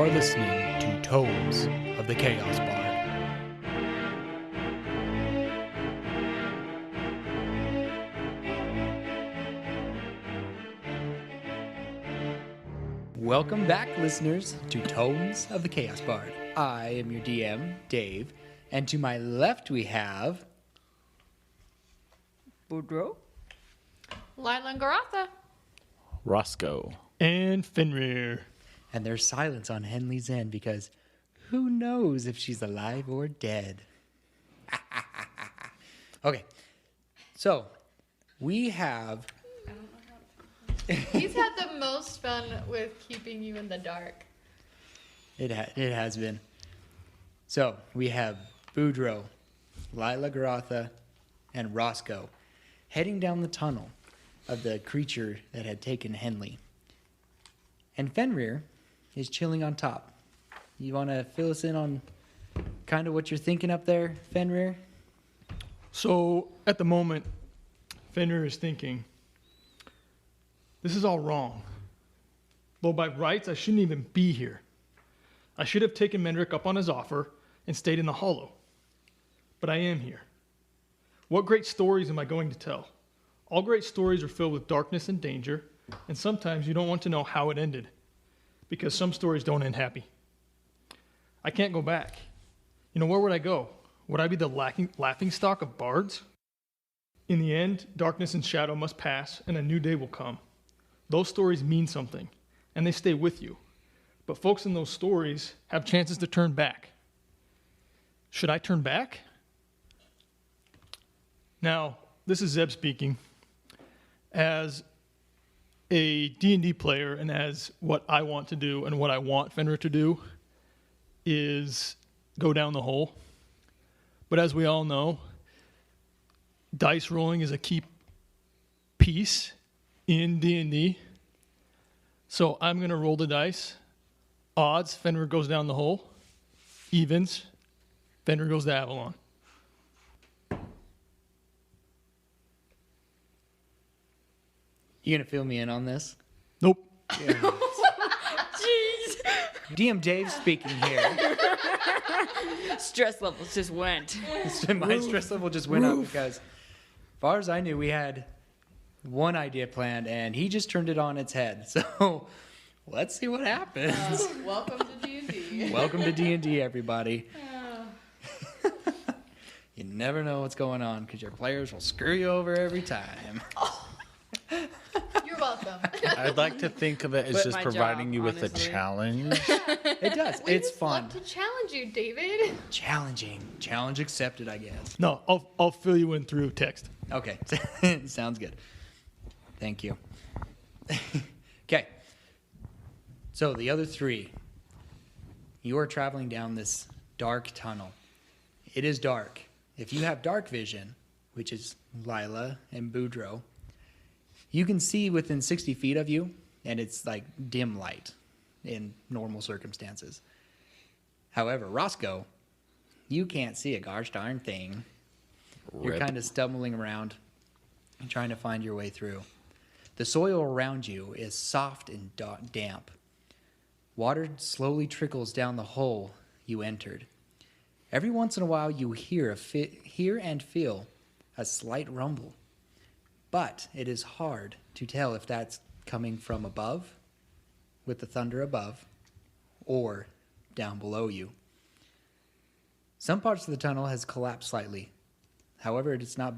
are listening to Tomes of the Chaos Bard. Welcome back, listeners, to Tomes of the Chaos Bard. I am your DM, Dave, and to my left we have... Boudreaux? Lila and Garatha. Roscoe. And Fenrir. And there's silence on Henley's end because who knows if she's alive or dead. Okay, so we have... He's had the most fun with keeping you in the dark. It has been. So we have Boudreaux, Lila Garatha, and Roscoe heading down the tunnel of the creature that had taken Henley. And Fenrir is chilling on top. You want to fill us in on kind of what you're thinking up there, Fenrir? So at the moment, Fenrir is thinking, this is all wrong. Though by rights, I shouldn't even be here. I should have taken Mendrick up on his offer and stayed in the hollow. But I am here. What great stories am I going to tell? All great stories are filled with darkness and danger, and sometimes you don't want to know how it ended, because some stories don't end happy. I can't go back. You know, where would I go? Would I be the laughingstock of bards? In the end, darkness and shadow must pass, and a new day will come. Those stories mean something, and they stay with you. But folks in those stories have chances to turn back. Should I turn back? Now, this is Zeb speaking. As a D&D player and as what I want to do and what I want Fenrir to do is go down the hole. But as we all know, dice rolling is a key piece in D&D. So I'm going to roll the dice. Odds, Fenrir goes down the hole. Evens, Fenrir goes to Avalon. You gonna fill me in on this? Nope. Jeez. DM Dave speaking here. Stress levels just went. My stress level just went up because, as far as I knew, we had one idea planned, and he just turned it on its head. So let's see what happens. Welcome to D&D. Welcome to D&D, everybody. You never know what's going on because your players will screw you over every time. You're welcome. I'd like to think of it as Quit just my providing job, you with honestly. a challenge. It does. We It's just fun. love to challenge you, David. Challenging. Challenge accepted, I guess. No, I'll fill you in through text. Okay. Sounds good. Thank you. Okay. So the other three, you are traveling down this dark tunnel. It is dark. If you have dark vision, which is Lila and Boudreaux, you can see within 60 feet of you, and it's like dim light in normal circumstances. However, Roscoe, you can't see a gosh darn thing. You're Rip. kind of stumbling around and trying to find your way through. The soil around you is soft and damp. Water slowly trickles down the hole you entered. Every once in a while, you hear and feel a slight rumble. But it is hard to tell if that's coming from above, with the thunder above, or down below you. Some parts of the tunnel has collapsed slightly. However, it is not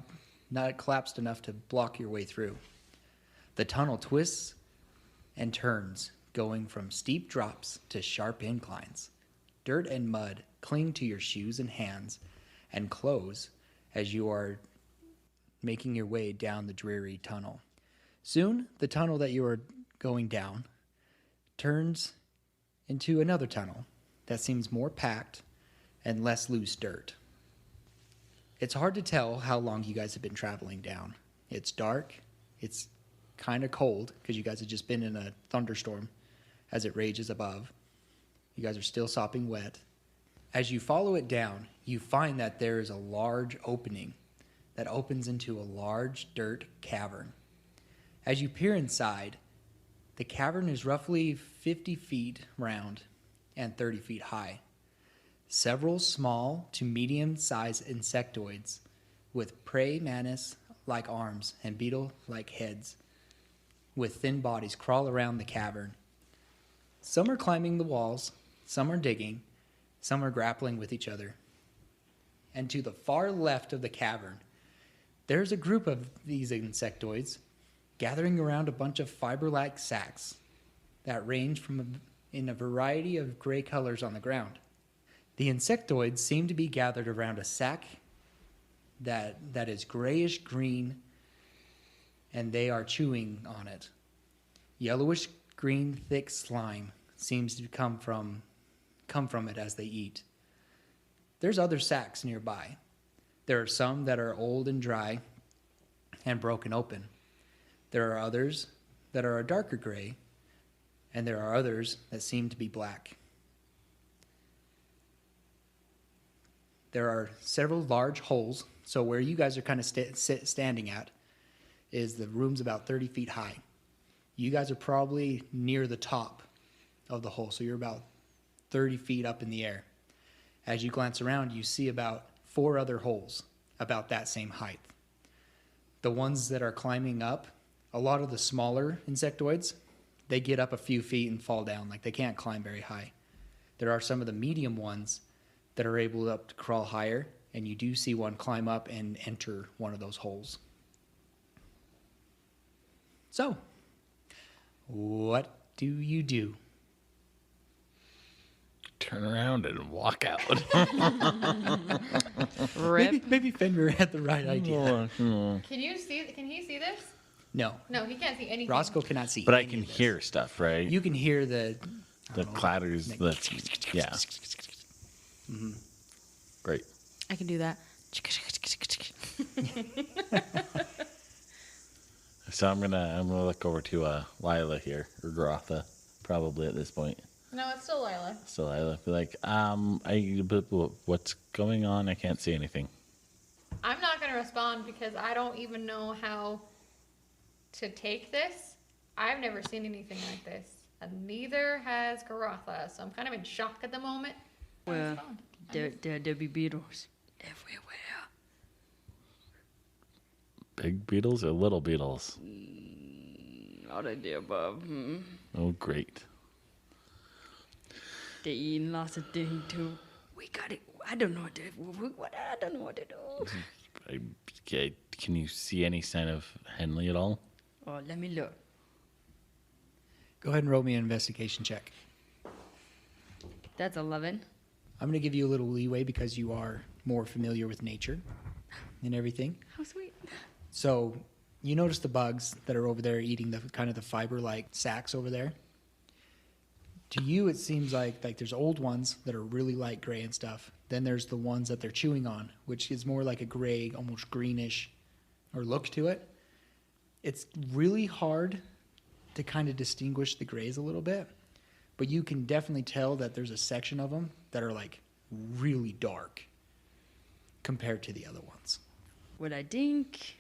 collapsed enough to block your way through. The tunnel twists and turns, going from steep drops to sharp inclines. Dirt and mud cling to your shoes and hands and clothes as you are making your way down the dreary tunnel. Soon, the tunnel that you are going down turns into another tunnel that seems more packed and less loose dirt. It's hard to tell how long you guys have been traveling down. It's dark. It's kind of cold because you guys have just been in a thunderstorm as it rages above. You guys are still sopping wet. As you follow it down, you find that there is a large opening that opens into a large dirt cavern. As you peer inside, the cavern is roughly 50 feet round and 30 feet high. Several small to medium-sized insectoids with prey mantis-like arms and beetle-like heads with thin bodies crawl around the cavern. Some are climbing the walls, some are digging, some are grappling with each other. And to the far left of the cavern, there's a group of these insectoids gathering around a bunch of fiber-like sacs that range in a variety of gray colors on the ground. The insectoids seem to be gathered around a sac that is grayish green, and they are chewing on it. Yellowish green thick slime seems to come from it as they eat. There's other sacs nearby. There are some that are old and dry and broken open. There are others that are a darker gray, and there are others that seem to be black. There are several large holes, so where you guys are kind of standing at is the room's about 30 feet high. You guys are probably near the top of the hole, so you're about 30 feet up in the air. As you glance around, you see about 4 other holes about that same height. The ones that are climbing up, a lot of the smaller insectoids, they get up a few feet and fall down, like they can't climb very high. There are some of the medium ones that are able to crawl higher, and you do see one climb up and enter one of those holes. So, what do you do? Turn around and walk out. Rip. Maybe Fenrir had the right idea. Can he see this? No, No, he can't see anything. Roscoe cannot see. But I any can of this. hear stuff, right? You can hear the clatters. Yeah. Great. I can do that. So I'm gonna look over to Lila here, or Grotha, probably at this point. No, it's still Lila. So Lila, be like, but what's going on? I can't see anything. I'm not going to respond because I don't even know how to take this. I've never seen anything like this. And neither has Garotha, so I'm kind of in shock at the moment. Well, there be beetles everywhere. Big beetles or little beetles? All of the above. Oh, great. They eating lots of things too. We got it. I don't know what to do. I don't know what to do. Can you see any sign of Henley at all? Oh, let me look. Go ahead and roll me an investigation check. That's 11. I'm going to give you a little leeway because you are more familiar with nature and everything. How sweet. So you notice the bugs that are over there eating the kind of the fiber-like sacs over there. To you, it seems like there's old ones that are really light gray and stuff. Then there's the ones that they're chewing on, which is more like a gray, almost greenish, or look to it. It's really hard to kind of distinguish the grays a little bit, but you can definitely tell that there's a section of them that are like really dark compared to the other ones. What I think,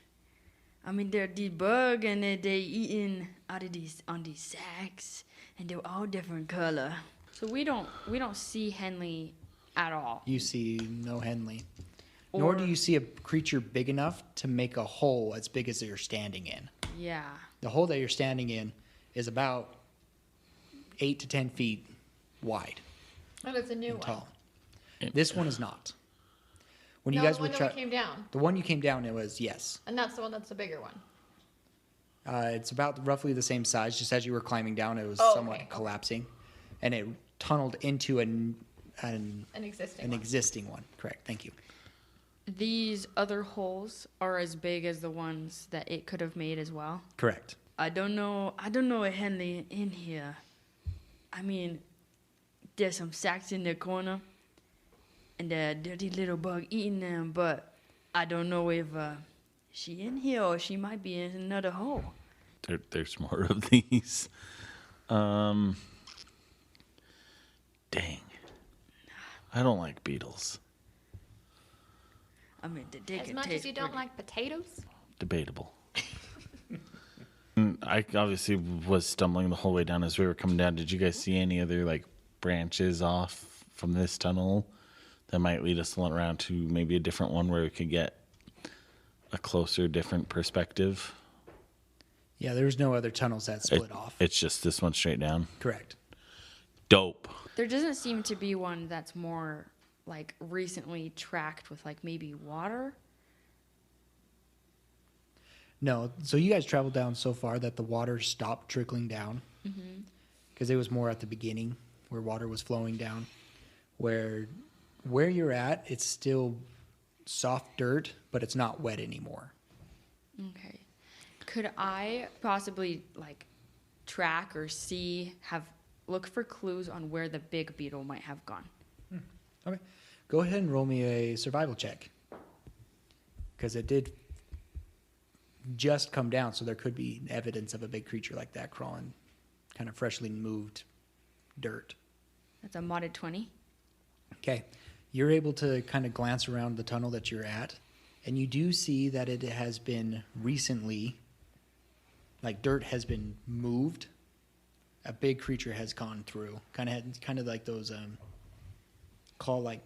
I mean, they're debug and they eating out of these on these sacks, and they're all different color. So we don't see Henley at all. You see no Henley. Nor do you see a creature big enough to make a hole as big as you're standing in. Yeah. The hole that you're standing in is about 8 to 10 feet wide Oh, it's a new and one. tall. This one is not. When you No, guys the were one that we came down. the one you came down, it was yes. And that's the one that's the bigger one. It's about roughly the same size. Just as you were climbing down, it was Oh, somewhat okay. collapsing, and it tunneled into an An existing an one. existing one. Correct. Thank you. These other holes are as big as the ones that it could have made as well. Correct. I don't know a Henley in here. I mean, there's some sacks in the corner, and the dirty little bug eating them, but I don't know if she in here or she might be in another hole. There's more of these. Dang. I don't like beetles. I mean, they As can much taste as you don't pretty. like potatoes. Debatable. I obviously was stumbling the whole way down as we were coming down. Did you guys see any other like branches off from this tunnel that might lead us around to maybe a different one where we could get a closer, different perspective. Yeah, there's no other tunnels that split off. It's just this one straight down. Correct. Dope. There doesn't seem to be one that's more like recently tracked with like maybe water. No, so you guys traveled down so far that the water stopped trickling down. Because it was more at the beginning where water was flowing down. Where you're at, it's still soft dirt, but it's not wet anymore. Okay. Could I possibly like track or look for clues on where the big beetle might have gone? Okay. Go ahead and roll me a survival check. Because it did just come down, so there could be evidence of a big creature like that crawling kind of freshly moved dirt. That's a modded 20. Okay. You're able to kind of glance around the tunnel that you're at, and you do see that it has been recently, like dirt has been moved. A big creature has gone through. Kind of like those claw-like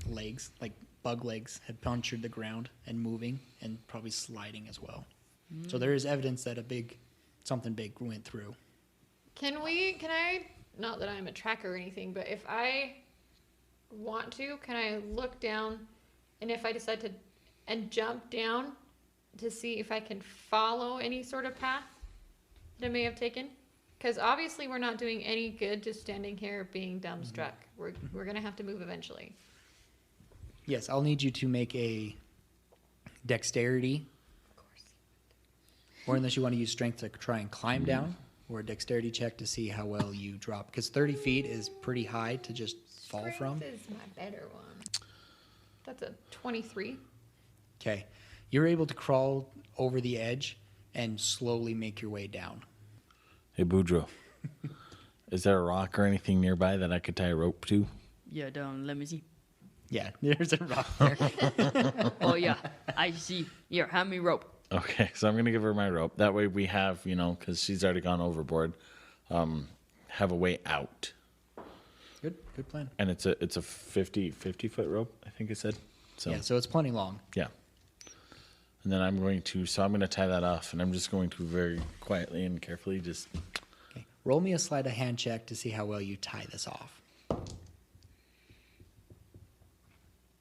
legs, like bug legs, had punctured the ground and moving, and probably sliding as well. So there is evidence that something big went through. Can I, not that I'm a tracker or anything, but if I want to, can I look down, and if I decide to, and jump down to see if I can follow any sort of path that I may have taken? Because obviously we're not doing any good just standing here being dumbstruck. We're going to have to move eventually. Yes, I'll need you to make a dexterity, Of course. or unless you want to use strength to try and climb down, or a dexterity check to see how well you drop. Because 30 feet is pretty high to just fall from. Strength is my better one. That's a 23. Okay. You're able to crawl over the edge and slowly make your way down. Hey, Boudreaux. Is there a rock or anything nearby that I could tie a rope to? Yeah, down. Let me see. Yeah, there's a rock there. Oh yeah, I see. Here, hand me rope. Okay, so I'm going to give her my rope. That way we have, because she's already gone overboard, have a way out. Good plan. And it's a 50 foot rope, I think I said. So Yeah, so it's plenty long. yeah. And then I'm going to tie that off, and I'm just going to very quietly and carefully just. Okay. Roll me a sleight of hand check to see how well you tie this off.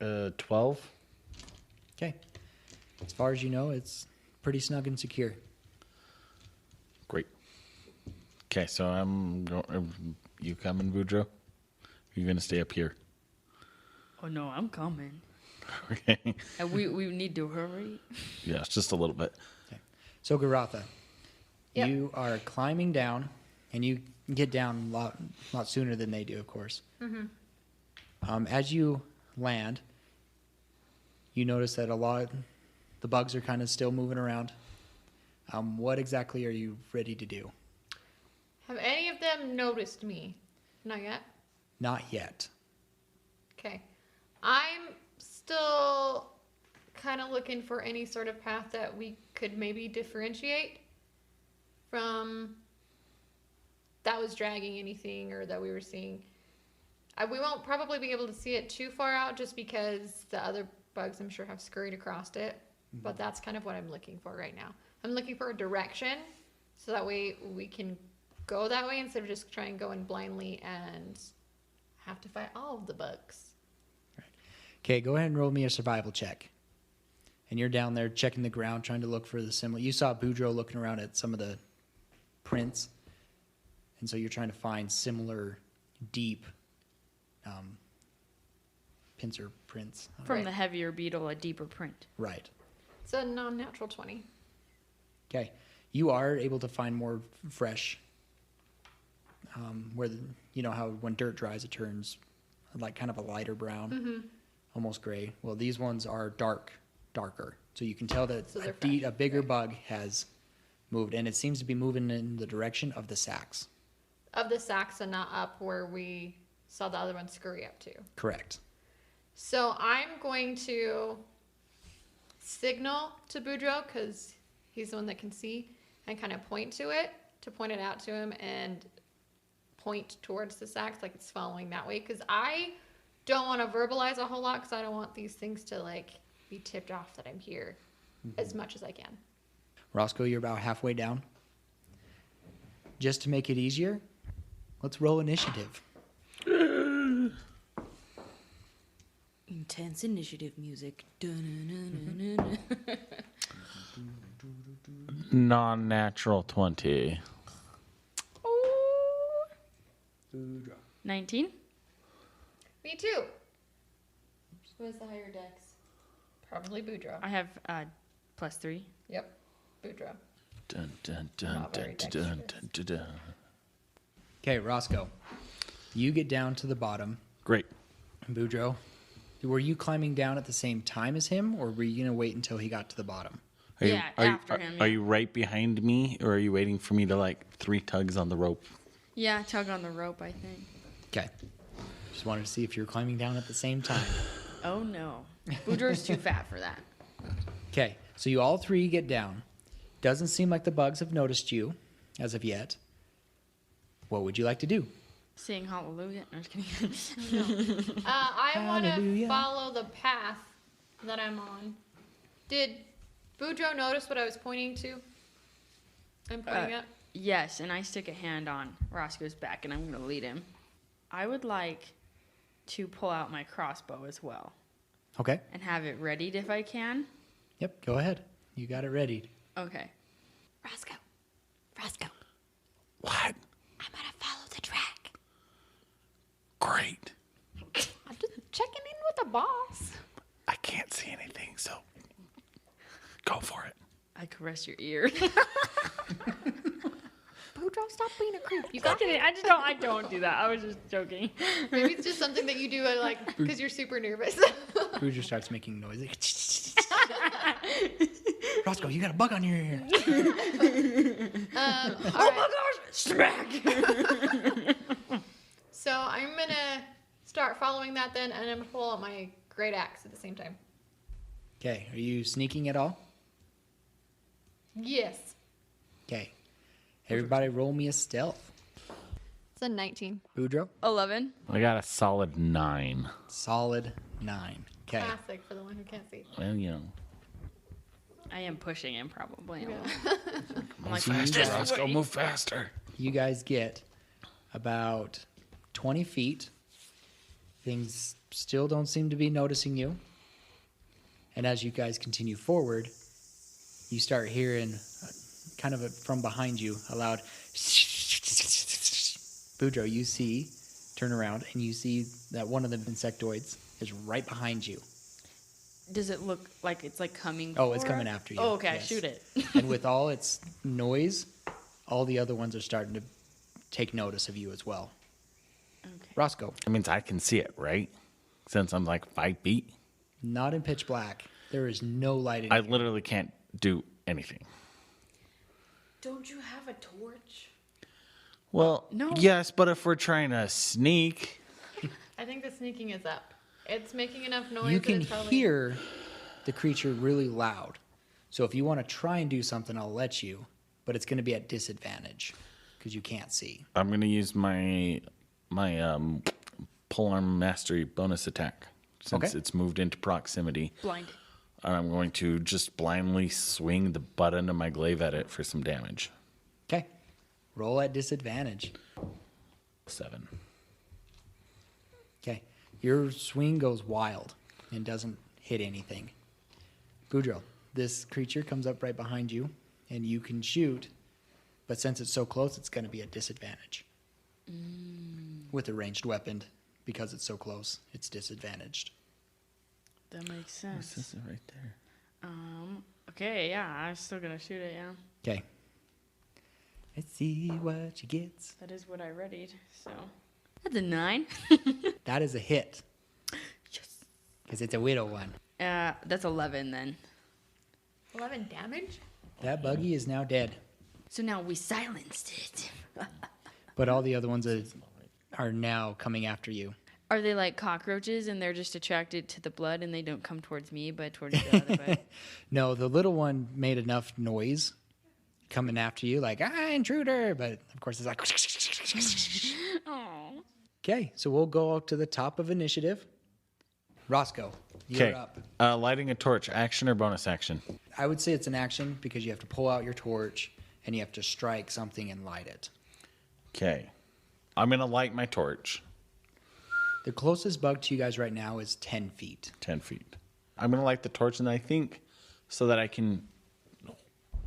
12. Okay. As far as you know, it's pretty snug and secure. Great. Okay, so I'm going. You coming, Boudreaux? You're going to stay up here. Oh no, I'm coming. Okay. And we need to hurry. Yeah, just a little bit. Okay. So, Garatha, Yep. you are climbing down, and you get down a lot sooner than they do, of course. As you land, you notice that the bugs are kind of still moving around. What exactly are you ready to do? Have any of them noticed me? Not yet? Not yet. Okay. I'm still kind of looking for any sort of path that we could maybe differentiate from that was dragging anything or that we were seeing. We won't probably be able to see it too far out just because the other bugs I'm sure have scurried across it. But that's kind of what I'm looking for right now. I'm looking for a direction so that way we can go that way instead of just trying going blindly and have to fight all of the bugs. Okay, go ahead and roll me a survival check. And you're down there checking the ground, trying to look for the similar. You saw Boudreaux looking around at some of the prints, and so you're trying to find similar deep pincer prints. From Right. the heavier beetle, a deeper print. Right. It's a non-natural 20. Okay. You are able to find more fresh, where you know how when dirt dries it turns like kind of a lighter brown, almost gray. Well, these ones are darker, so you can tell that So they're a bigger bug has moved, and it seems to be moving in the direction of the sacks. Of the sacks and not up where we saw the other one scurry up to. Correct. So I'm going to signal to Boudreaux because he's the one that can see and kind of point it out to him and point towards the sacks, like it's following that way. Because I don't want to verbalize a whole lot because I don't want these things to like be tipped off that I'm here as much as I can. Roscoe, you're about halfway down. Just to make it easier, let's roll initiative. Intense initiative music. Dun-dun-dun-dun-dun. Non-natural 20. 19? Me too. Who has the higher dex? Probably Boudreaux. I have +3. Yep, Boudreaux. Dun, dun, dun, Not very dun, dun, dun, dexterous. dun, dun. Okay, Roscoe, you get down to the bottom. Great. Boudreaux, were you climbing down at the same time as him, or were you going to wait until he got to the bottom? Are you, Yeah, are you- after him, Are yeah. you right behind me, or are you waiting for me to like 3 tugs on the rope? Yeah, tug on the rope, I think. Okay. Just wanted to see if you were climbing down at the same time. Oh no. Boudreaux's too fat for that. Okay, so you all three get down. Doesn't seem like the bugs have noticed you as of yet. What would you like to do? Sing hallelujah. No, I'm just kidding. I want to Hallelujah. follow the path that I'm on. Did Boudreaux notice what I was pointing to? I'm pointing at. Yes, and I stick a hand on Roscoe's back, and I'm going to lead him. I would like to pull out my crossbow as well Okay. and have it readied if I can. Yep, go ahead. You got it ready. Okay. Roscoe, What? I'm gonna follow the track. Great. I'm just checking in with the boss. I can't see anything, so go for it. I caress your ear. Boudreaux, stop being a creep. You got it. I don't do that. I was just joking. Maybe it's just something that you do like because you're super nervous. Boudreaux starts making noise. Roscoe, you got a bug on your ear. All right. Smack! So I'm gonna start following that then, and I'm gonna pull out my great axe at the same time. Okay, are you sneaking at all? Yes. Okay. Everybody roll me a stealth. It's a 19. Boudreaux, 11. I got a solid 9. solid 9. Okay. Classic for the one who can't see. Well, you know. I am pushing him probably. Move faster, Roscoe. Move faster. You guys get about 20 feet. Things still don't seem to be noticing you. And as you guys continue forward, you start hearing kind of from behind you a loud Boudreaux, you see, turn around, and you see that one of the insectoids is right behind you. Does it look like it's like coming? Oh, it's for coming us? after you. Oh, okay. Yes. Shoot it. And with all its noise, all the other ones are starting to take notice of you as well. Okay. Roscoe, That means I can see it, right? Since I'm like 5 feet. not in pitch black. There is no light in I here. literally can't do anything. Don't you have a torch? Well, No. yes, but if we're trying to sneak, I think the sneaking is up. It's making enough noise. You that can it's probably... hear the creature really loud. So if you want to try and do something, I'll let you. But it's going to be at disadvantage because you can't see. I'm gonna use my polearm mastery bonus attack since Okay. it's moved into proximity. Blinded. And I'm going to just blindly swing the butt end of my glaive at it for some damage. Okay. Roll at disadvantage. 7. Okay. Your swing goes wild and doesn't hit anything. Boudreaux, this creature comes up right behind you, and you can shoot, but since it's so close, it's going to be at disadvantage. With a ranged weapon, because it's so close, it's disadvantaged. That makes sense. This is it right there. Okay, yeah, I'm still gonna shoot it. Yeah, Okay. Let's see what she gets. that is what I readied. So that's a 9. That is a hit. Yes. Because it's a widow one. That's 11 then. 11 damage? That buggy is now dead. So now we silenced it. But all the other ones are now coming after you. Are they like cockroaches and they're just attracted to the blood and they don't come towards me but towards the other way? No, the little one made enough noise coming after you like, intruder. But of course, it's like. Oh. Okay, so we'll go up to the top of initiative. Roscoe, you're Okay. up. Lighting a torch, action or bonus action? I would say it's an action because you have to pull out your torch and you have to strike something and light it. Okay. I'm going to light my torch. The closest bug to you guys right now is 10 feet. 10 feet. I'm going to light the torch, and I think so that I can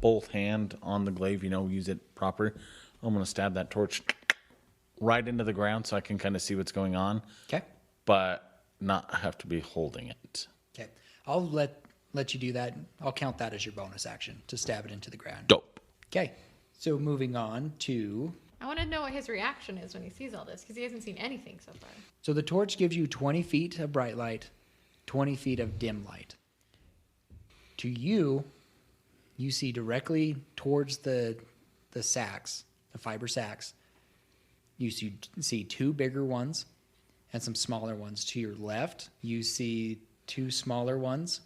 both hand on the glaive, use it proper. I'm going to stab that torch right into the ground so I can kind of see what's going on, Okay? but not have to be holding it. Okay. I'll let you do that. I'll count that as your bonus action to stab it into the ground. Dope. Okay. So moving on to. I want to know what his reaction is when he sees all this because he hasn't seen anything so far. So the torch gives you 20 feet of bright light, 20 feet of dim light. To you, you see directly towards the sacks, the fiber sacks. You see two bigger ones and some smaller ones. To your left, you see two smaller ones,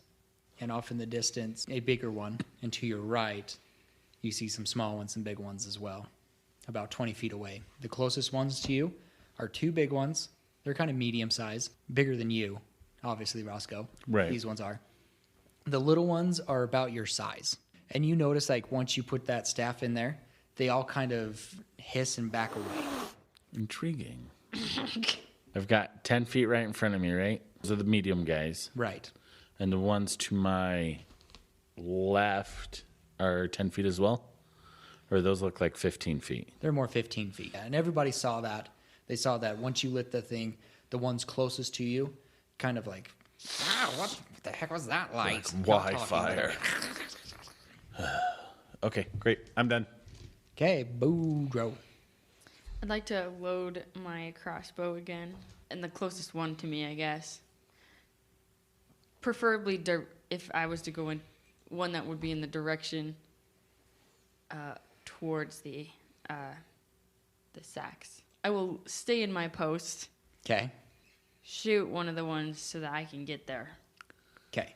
and off in the distance, a bigger one. And to your right, you see some small ones and big ones as well, about 20 feet away. The closest ones to you are two big ones. They're kind of medium size, bigger than you, obviously, Roscoe. Right. These ones are. The little ones are about your size. And you notice, like, once you put that staff in there, they all kind of hiss and back away. Intriguing. I've got 10 feet right in front of me, right? Those are the medium guys. Right. And the ones to my left are 10 feet as well? Or those look like 15 feet? They're more 15 feet. Yeah, and everybody saw that. They saw that once you lit the thing, the ones closest to you kind of like, what the heck was that like? Why fire? Okay, great. I'm done. Okay, Boudreaux. I'd like to load my crossbow again, and the closest one to me, I guess. Preferably, if I was to go in, one that would be in the direction towards the sacks. I will stay in my post, Okay. shoot one of the ones so that I can get there. Okay.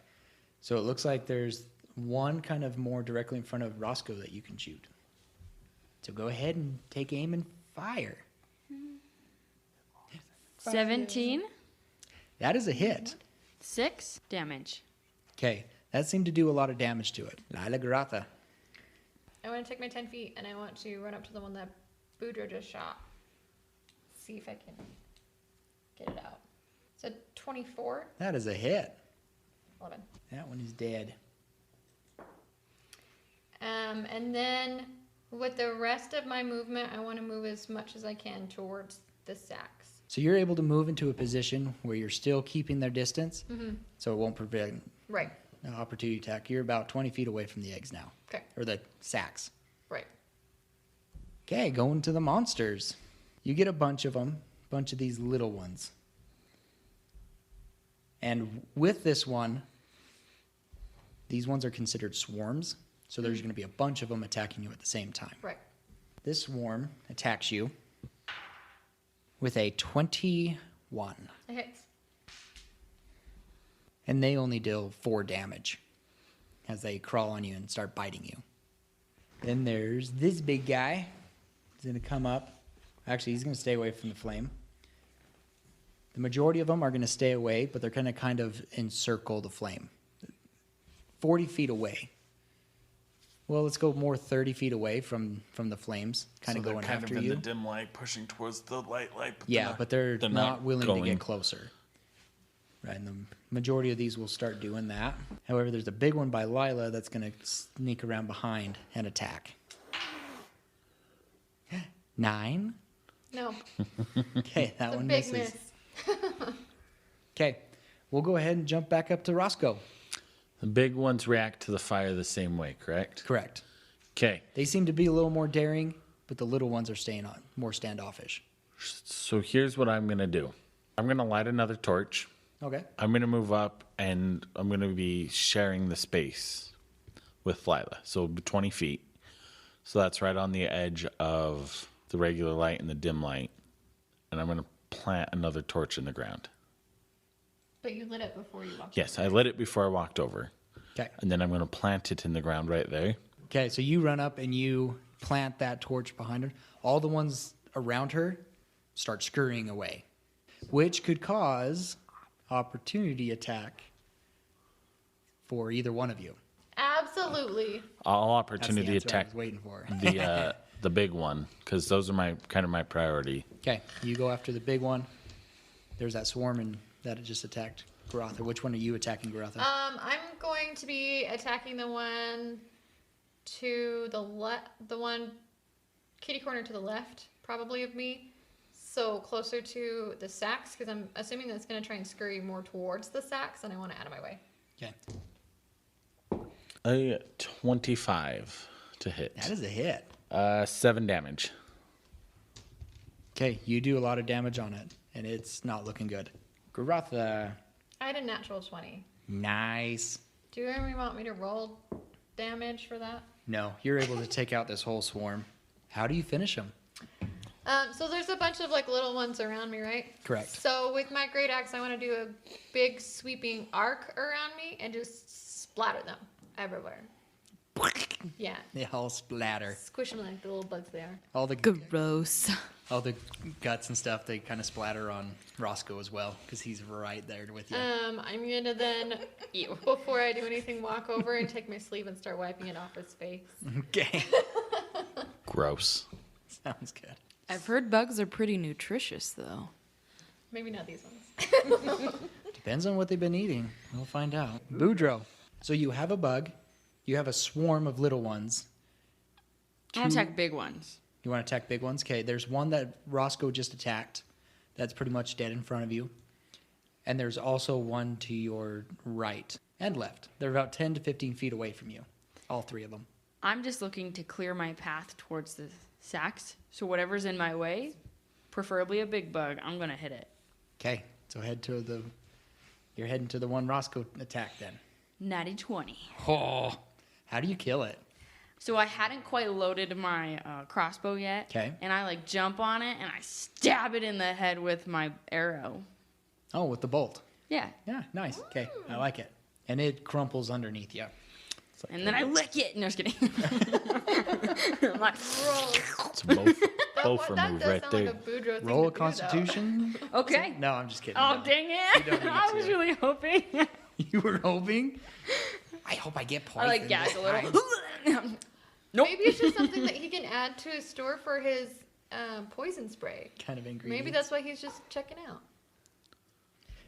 So it looks like there's one kind of more directly in front of Roscoe that you can shoot. So go ahead and take aim and fire. 17, That is a hit. 6 damage. Okay. That seemed to do a lot of damage to it. Lila Garata. I want to take my 10 feet and I want to run up to the one that Boudreaux just shot. See if I can get it out. So 24, That is a hit. 11. That one is dead. And then with the rest of my movement, I want to move as much as I can towards the sacks. So you're able to move into a position where you're still keeping their distance, Mm-hmm. so it won't prevent Right, an opportunity attack. You're about 20 feet away from the eggs now, okay, or the sacks. right. Okay, going to the monsters. You get a bunch of them, bunch of these little ones. And with this one, these ones are considered swarms, so there's going to be a bunch of them attacking you at the same time. Right. This swarm attacks you with a 21, It hits. and they only deal 4 damage as they crawl on you and start biting you. Then there's this big guy. He's going to come up. Actually, he's going to stay away from the flame. The majority of them are going to stay away, but they're going to kind of encircle the flame. 40 feet away. Well, let's go more 30 feet away from the flames, kind of going after you. dim light, pushing towards the light. Yeah, but they're not willing to going. get closer. Right, and the majority of these will start doing that. However, there's a big one by Lila that's going to sneak around behind and attack. 9. No, Okay, that it's a one big misses. miss. Okay, we'll go ahead and jump back up to Roscoe. The big ones react to the fire the same way, correct? Correct. Okay, They seem to be a little more daring, but the little ones are staying on, more standoffish. so here's what I'm going to do. I'm going to light another torch. Okay. I'm going to move up, and I'm going to be sharing the space with Lila. So 20 feet. So that's right on the edge of the regular light and the dim light. And I'm going to plant another torch in the ground. But you lit it before you walked. Yes, I lit it before I walked over. Okay. And then I'm going to plant it in the ground right there. Okay, so you run up and you plant that torch behind her. All the ones around her start scurrying away, which could cause opportunity attack for either one of you. Absolutely. All That's the opportunity answer I attack was waiting for. the big one, because those are my priority. Okay, you go after the big one. There's that swarm and that it just attacked Garotha. Which one are you attacking, Garotha? I'm going to be attacking the one to the left, the one kitty corner to the left, probably of me. So closer to the sacks, because I'm assuming that it's going to try and scurry more towards the sacks, and I want it out of my way. Okay, A 25 to hit. that is a hit. 7 damage. Okay, you do a lot of damage on it, and it's not looking good. Garotha, I had a natural 20. nice. Do you really want me to roll damage for that? No, you're able to take out this whole swarm. How do you finish them? So there's a bunch of like little ones around me, right? Correct. So with my great axe, I want to do a big sweeping arc around me and just splatter them everywhere. Yeah. They all splatter. Squish them like the little bugs they are. All the Gross. all the guts and stuff, they kind of splatter on Roscoe as well, because he's right there with you. I'm gonna then, before I do anything, walk over and take my sleeve and start wiping it off his face. Okay. Gross. Sounds good. I've heard bugs are pretty nutritious, though. Maybe not these ones. Depends on what they've been eating. We'll find out. Boudreaux. So you have a bug. You have a swarm of little ones. I want to attack big ones. You want to attack big ones? Okay, there's one that Roscoe just attacked. That's pretty much dead in front of you. And there's also one to your right and left. They're about 10 to 15 feet away from you. All three of them. I'm just looking to clear my path towards the sacks. So whatever's in my way, preferably a big bug, I'm going to hit it. Okay, so you're heading to the one Roscoe attacked then. Natty 20. Oh, how do you kill it? So I hadn't quite loaded my crossbow yet. Okay. And I like jump on it and I stab it in the head with my arrow. Oh, with the bolt. Yeah. Yeah, nice. Okay, I like it. And it crumples underneath you. And then I lick it. No, just kidding. I'm like, It's both That remove does right sound there. like a Boudreaux thing Roll a to do, though. Constitution. okay. No, I'm just kidding. Oh, No. dang You it. don't need I was to. really hoping. You were hoping? I hope I get I poisoned. like gag this a little. time. Nope. Maybe it's just something that he can add to his store for his poison spray. Kind of ingredient. Maybe that's why he's just checking out.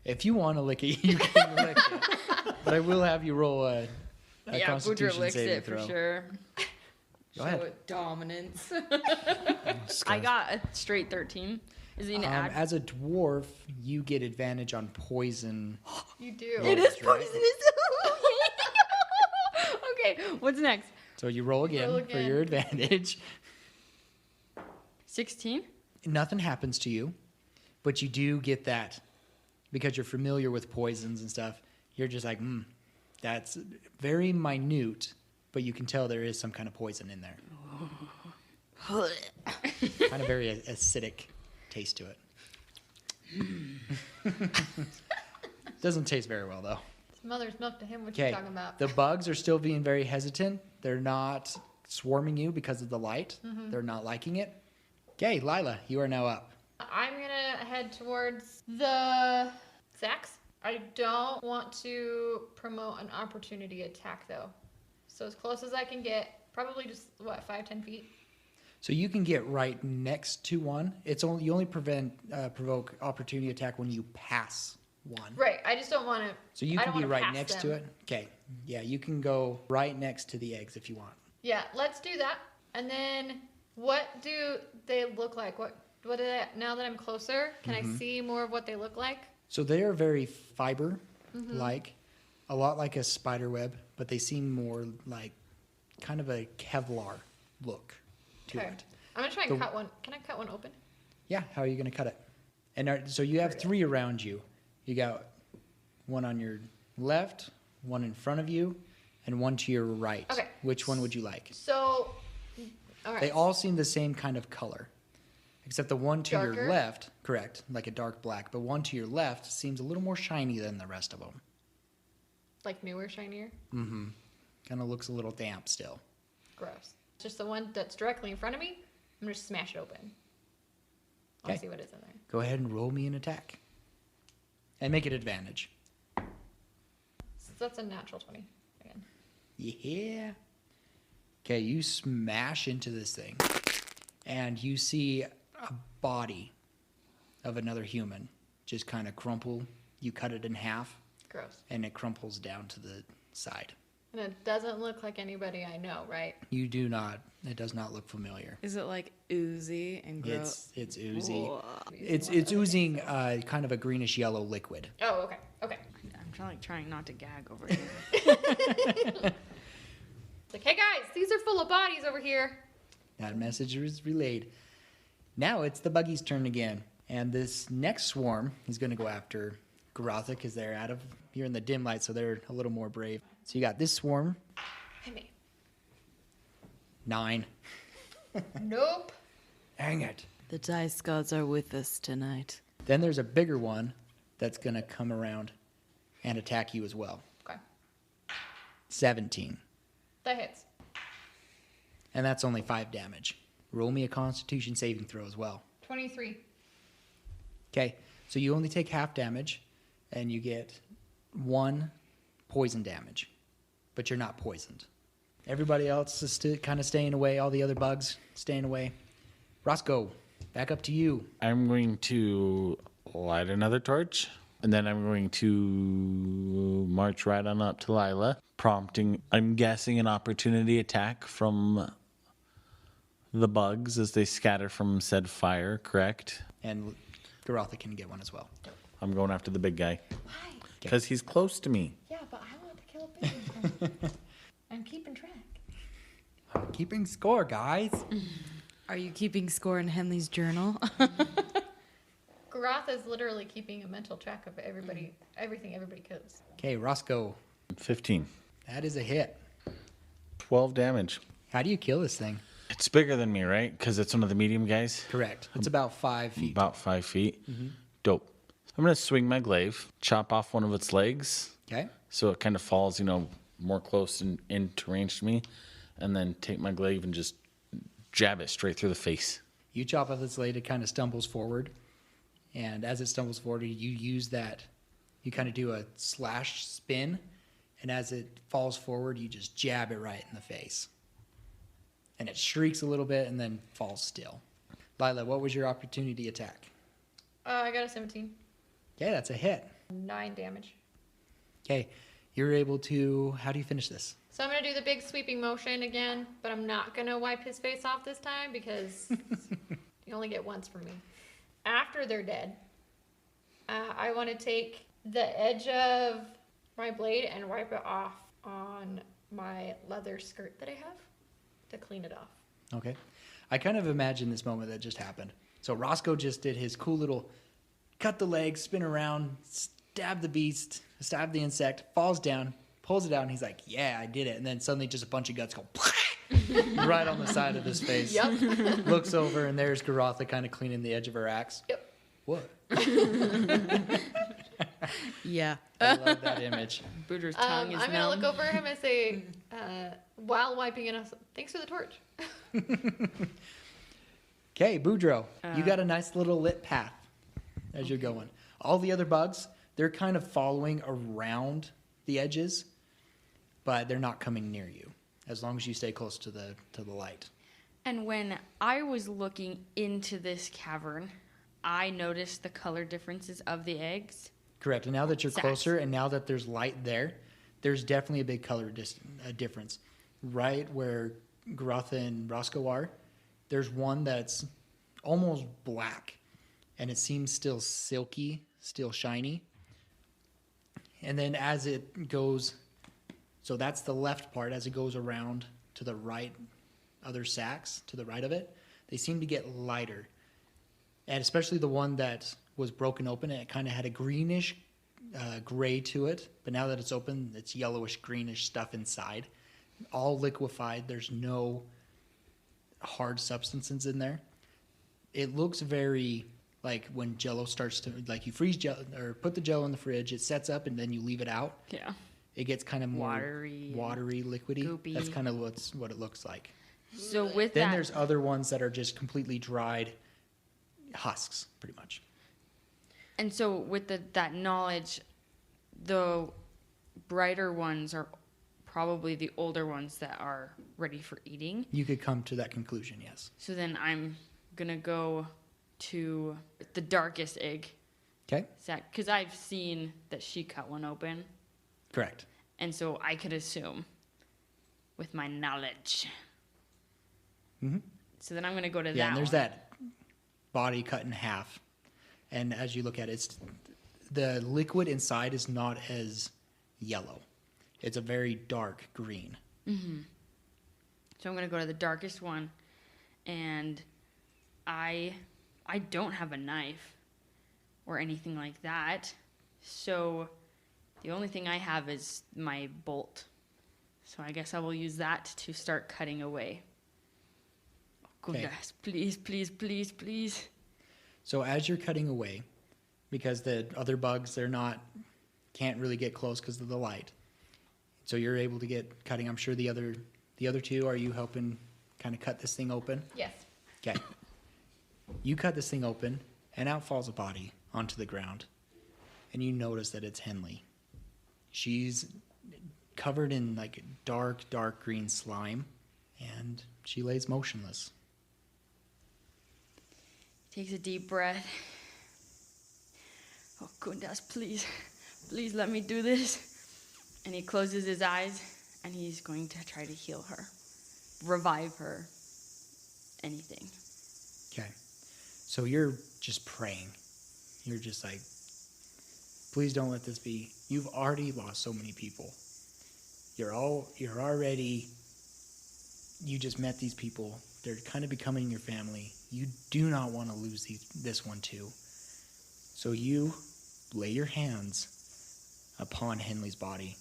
If you want to lick it, you can lick it. But I will have you roll a Yeah, Boudreaux Constitution licks saving it throw. for sure. Go ahead. Show it dominance. I got a straight 13. Is he an add? As a dwarf, you get advantage on poison. You do. It is That's right. poisonous. Okay, what's next? So you roll again, Roll for again. your advantage. 16? Nothing happens to you, but you do get that because you're familiar with poisons and stuff. You're just like, that's very minute, but you can tell there is some kind of poison in there. Kind of very acidic taste to it. Doesn't taste very well, though. It's mother's milk to him. What you Okay, talking about? the bugs are still being very hesitant. They're not swarming you because of the light. They're not liking it. Okay, Lila, you are now up. I'm gonna head towards the sacks. I don't want to promote an opportunity attack though. So as close as I can get, probably just 5-10 feet. So you can get right next to one. You only provoke opportunity attack when you pass one. Right. I just don't want to. So you I can don't be wanna right pass next them. to it. Okay. Yeah, you can go right next to the eggs if you want. Yeah, let's do that. And then, what do they look like? What do they? Now that I'm closer, can I see more of what they look like? So they are very fiber-like, a lot like a spider web, but they seem more like kind of a Kevlar look to Okay. it. I'm gonna try and The- cut one. Can I cut one open? Yeah, how are you going to cut it? And so you have three around you. You got one on your left, one in front of you, and one to your right. Okay. Which one would you like? So, all right. They all seem the same kind of color, except the one to your Darker? left, correct, like a dark black, but one to your left seems a little more shiny than the rest of them. like newer, shinier. Kind of looks a little damp still. Gross. Just the one that's directly in front of me. I'm gonna just smash it open. I want Okay. to see what is in there. Go ahead and roll me an attack. And make it advantage. So that's a natural 20 again. Yeah. Okay, you smash into this thing. And you see a body of another human just kind of crumple. You cut it in half, Gross. and it crumples down to the side. And it doesn't look like anybody I know, right? You do not. It does not look familiar. Is it like oozy and gross? It's oozy. Whoa. It's oozing kind of a greenish yellow liquid. Oh, okay. Okay. I'm trying not to gag over here. It's like, hey guys, these are full of bodies over here. That message is relayed. Now it's the buggy's turn again. And this next swarm is going to go after Garotha because they're out of here in the dim light, so they're a little more brave. So you got this swarm, Hey me. 9. Nope. Dang it. The dice gods are with us tonight. Then there's a bigger one that's going to come around and attack you as well. Okay. 17. That hits. And that's only 5 damage. Roll me a constitution saving throw as well. 23. Okay, so you only take half damage, and you get 1 poison damage, but you're not poisoned. Everybody else is kind of staying away, all the other bugs staying away. Roscoe, back up to you. I'm going to light another torch, and then I'm going to march right on up to Lila, prompting, I'm guessing, an opportunity attack from the bugs as they scatter from said fire, correct? And Garotha can get one as well. I'm going after the big guy Why? because he's close to me. Yeah, but I want to kill a big one. I'm keeping track. Keeping score, guys. Are you keeping score in Henley's journal? Garoth is literally keeping a mental track of everybody, everything everybody kills. Okay, Roscoe, 15. that is a hit. 12 damage. How do you kill this thing? It's bigger than me, right? Because it's one of the medium guys. Correct. It's about 5 feet. About 5 feet. Dope. I'm going to swing my glaive, chop off one of its legs Okay. so it kind of falls, more close and into range to me, and then take my glaive and just jab it straight through the face. You chop off its blade, it kind of stumbles forward. And as it stumbles forward, you use that, you kind of do a slash spin. And as it falls forward, you just jab it right in the face. And it shrieks a little bit and then falls still. Lila, what was your opportunity attack? I got a 17. Okay, that's a hit. 9 damage. Okay, you're able to, how do you finish this? So I'm going to do the big sweeping motion again, but I'm not going to wipe his face off this time because you only get once from me. After they're dead, I want to take the edge of my blade and wipe it off on my leather skirt that I have to clean it off. Okay. I kind of imagine this moment that just happened. So Roscoe just did his cool little cut the leg, spin around, stab the beast, stab the insect, falls down, pulls it out, and he's like, yeah, I did it. And then suddenly just a bunch of guts go right on the side of his face. Yep. Looks over, and there's Garotha kind of cleaning the edge of her axe. Yep. What? Yeah. I love that image. Booter's tongue I'm is going to numb. look over him and say, while wiping it off, thanks for the torch. Okay, Boudreaux, you got a nice little lit path as you're going. All the other bugs, they're kind of following around the edges, but they're not coming near you as long as you stay close to the light. And when I was looking into this cavern, I noticed the color differences of the eggs. Correct. And now that you're Sass. closer and now that there's light there, there's definitely a big color difference. Right where Garotha and Roscoe are, there's one that's almost black, and it seems still silky, still shiny. And then as it goes, so that's the left part, as it goes around to the right, other sacks to the right of it, they seem to get lighter. And especially the one that was broken open, it kind of had a greenish gray to it, but now that it's open, it's yellowish, greenish stuff inside. All liquefied. There's no hard substances in there. It looks very like when Jello starts to, like you freeze Jello or put the Jello in the fridge, it sets up and then you leave it out. Yeah. It gets kind of more Watery and watery, liquidy. goopy. That's kind of what it looks like. So with Then that, there's other ones that are just completely dried husks, pretty much. and so with that knowledge, the brighter ones are probably the older ones that are ready for eating. You could come to that conclusion, yes. So then I'm gonna go to the darkest egg. Okay, Because I've seen that she cut one open, correct. and so I could assume with my knowledge. Mm-hmm. So then I'm gonna go to Yeah, that. and there's one. that body cut in half. And as you look at it, the liquid inside is not as yellow. It's a very dark green. So I'm gonna go to the darkest one, and I don't have a knife or anything like that. So the only thing I have is my bolt. So I guess I will use that to start cutting away. Oh, Okay. goodness, please, please, please, please. So as you're cutting away, because the other bugs, can't really get close because of the light. So you're able to get cutting. I'm sure the other two, are you helping kind of cut this thing open? Yes. Okay. You cut this thing open, and out falls a body onto the ground. And you notice that it's Henley. She's covered in like dark, dark green slime, and she lays motionless. Takes a deep breath. Oh, goodness, please. Please let me do this. And he closes his eyes, and he's going to try to heal her, revive her, anything. Okay. So you're just praying. You're just like, please don't let this be. You've already lost so many people. You just met these people. They're kind of becoming your family. You do not want to lose this one too. So you lay your hands upon Henley's body,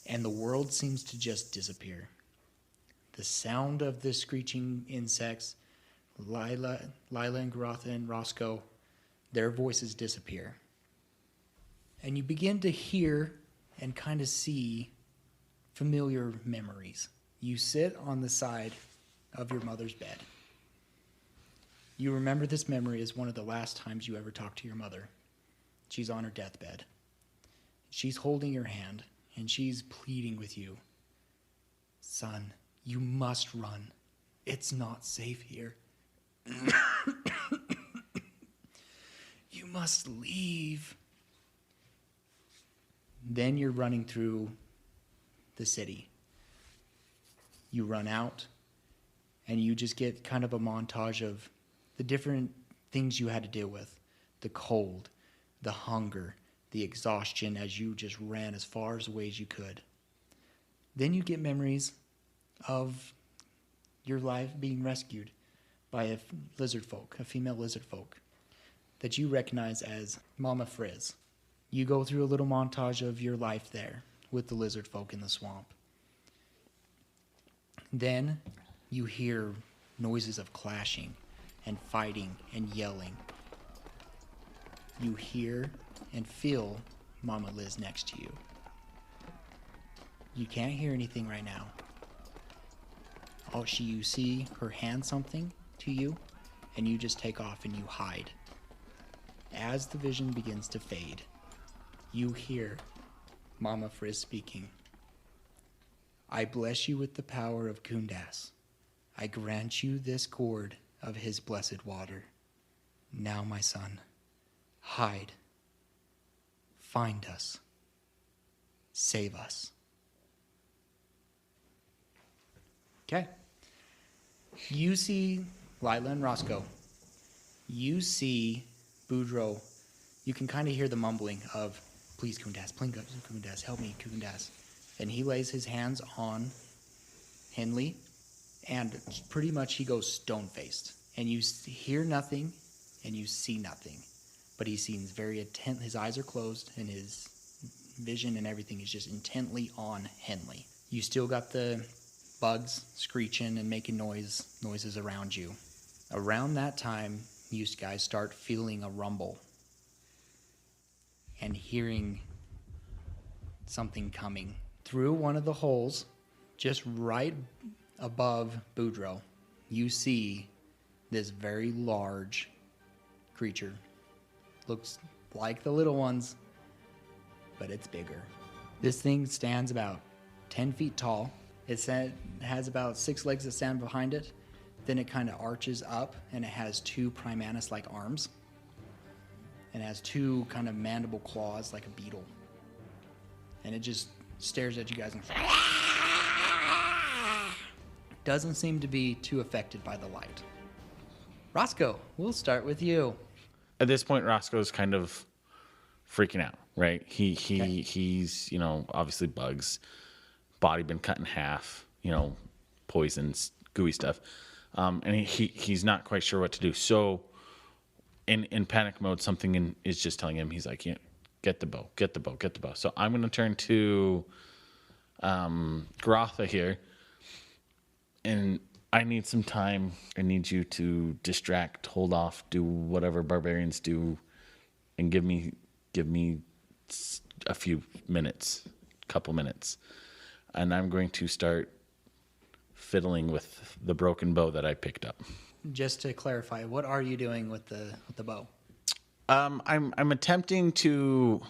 and the world seems to just disappear. The sound of the screeching insects, Lila and Garotha and Roscoe, their voices disappear. And you begin to hear and kind of see familiar memories. You sit on the side of your mother's bed. You remember this memory as one of the last times you ever talked to your mother. She's on her deathbed. She's holding your hand, and she's pleading with you. Son, you must run. It's not safe here. You must leave. Then you're running through the city. You run out, and you just get kind of a montage of the different things you had to deal with. The cold, the hunger, the exhaustion as you just ran as far away as you could. Then you get memories of your life being rescued by a female lizard folk, that you recognize as Mama Frizz. You go through a little montage of your life there with the lizard folk in the swamp. Then you hear noises of clashing and fighting and yelling. You hear and feel Mama Liz next to you. You can't hear anything right now. You see her hand something to you, and you just take off and you hide. As the vision begins to fade, you hear Mama Frizz speaking. I bless you with the power of Kundas. I grant you this gourd of his blessed water. Now, my son, hide. Find us. Save us. Okay. You see Lila and Roscoe. You see Boudreaux. You can kind of hear the mumbling of, please, Kundas, help me, Kundas. And he lays his hands on Henley, and pretty much he goes stone-faced. And you hear nothing, and you see nothing. But he seems very intent. His eyes are closed, and his vision and everything is just intently on Henley. You still got the bugs screeching and making noises around you. Around that time, you guys start feeling a rumble and hearing something coming. Through one of the holes, just right above Boudreaux, you see this very large creature. Looks like the little ones, but it's bigger. This thing stands about 10 feet tall. It has about 6 legs that stand behind it. Then it kind of arches up, and it has 2 Primanus-like arms. And it has 2 kind of mandible claws like a beetle. And it just stares at you guys and doesn't seem to be too affected by the light. Roscoe, we'll start with you. At this point, Roscoe's kind of freaking out, right? He's, you know, obviously bugs, body been cut in half, you know, poisons, gooey stuff. And he's not quite sure what to do. So in panic mode, something is just telling him, he's like, yeah, get the bow. So I'm going to turn to Garotha here. And I need some time. I need you to distract, hold off, do whatever barbarians do, and give me a few minutes, couple minutes. And I'm going to start fiddling with the broken bow that I picked up. Just to clarify, what are you doing with the bow? I'm attempting to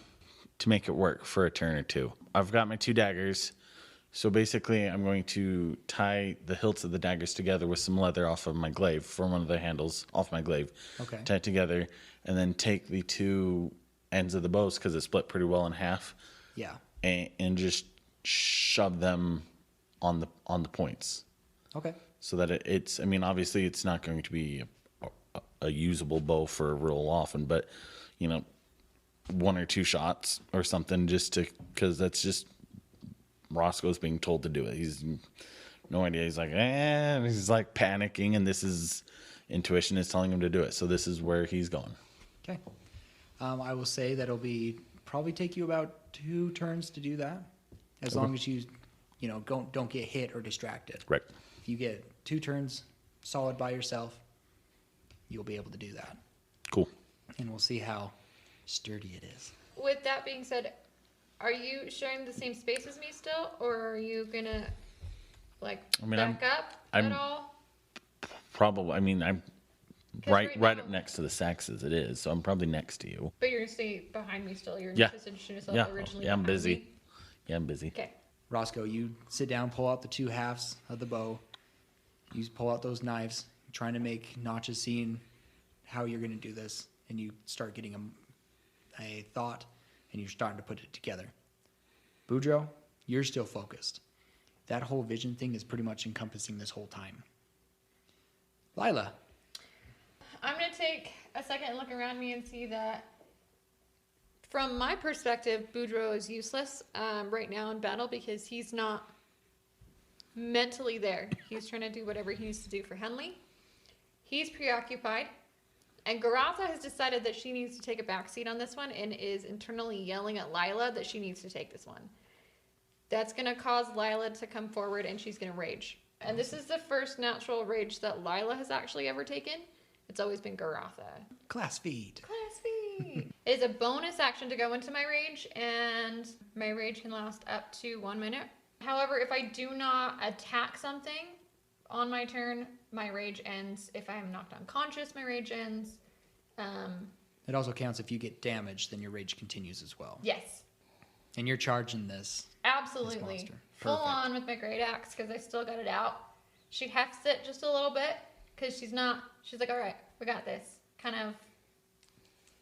make it work for a turn or two. I've got my 2 daggers. So basically, I'm going to tie the hilts of the daggers together with some leather off of my glaive, from one of the handles off my glaive. Okay. Tie it together, and then take the 2 ends of the bows, because it's split pretty well in half. Yeah. And just shove them on the points. Okay. So that it's, I mean, obviously it's not going to be a usable bow for real often, but, you know, 1 or 2 shots or something, just to, because that's just Roscoe's being told to do it. He's no idea. He's like, he's like panicking, and this is intuition is telling him to do it. So this is where he's going. Okay. I will say that it'll probably take you about 2 turns to do that, as long as you know, don't get hit or distracted. Right. If you get 2 turns solid by yourself, you'll be able to do that. Cool. And we'll see how sturdy it is. With that being said, are you sharing the same space as me still, or are you gonna back up I'm at all? Probably. I mean, I'm 'Cause right now- up next to the sacks as it is, so I'm probably next to you. But you're gonna stay behind me still. You're Yeah. not positioning yourself Yeah. originally. Yeah, I'm behind busy. me? Yeah, I'm busy. Okay. Roscoe, you sit down, pull out the 2 halves of the bow. You pull out those knives, trying to make Notches seeing how you're going to do this, and you start getting a thought, and you're starting to put it together. Boudreaux, you're still focused. That whole vision thing is pretty much encompassing this whole time. Lila. I'm gonna take a second and look around me and see that, from my perspective, Boudreaux is useless right now in battle because he's not mentally there. He's trying to do whatever he needs to do for Henley. He's preoccupied. And Garotha has decided that she needs to take a backseat on this one and is internally yelling at Lila that she needs to take this one. That's going to cause Lila to come forward, and she's going to rage. And this is the first natural rage that Lila has actually ever taken. It's always been Garotha. Class feed. Class feed. It is a bonus action to go into my rage, and my rage can last up to 1 minute. However, if I do not attack something on my turn, my rage ends. If I am knocked unconscious, my rage ends. It also counts if you get damaged, then your rage continues as well. Yes, And you're charging this. absolutely. monster. Full Perfect. on with my great axe because I still got it out. She hefts it just a little bit because she's like, all right, we got this. Kind of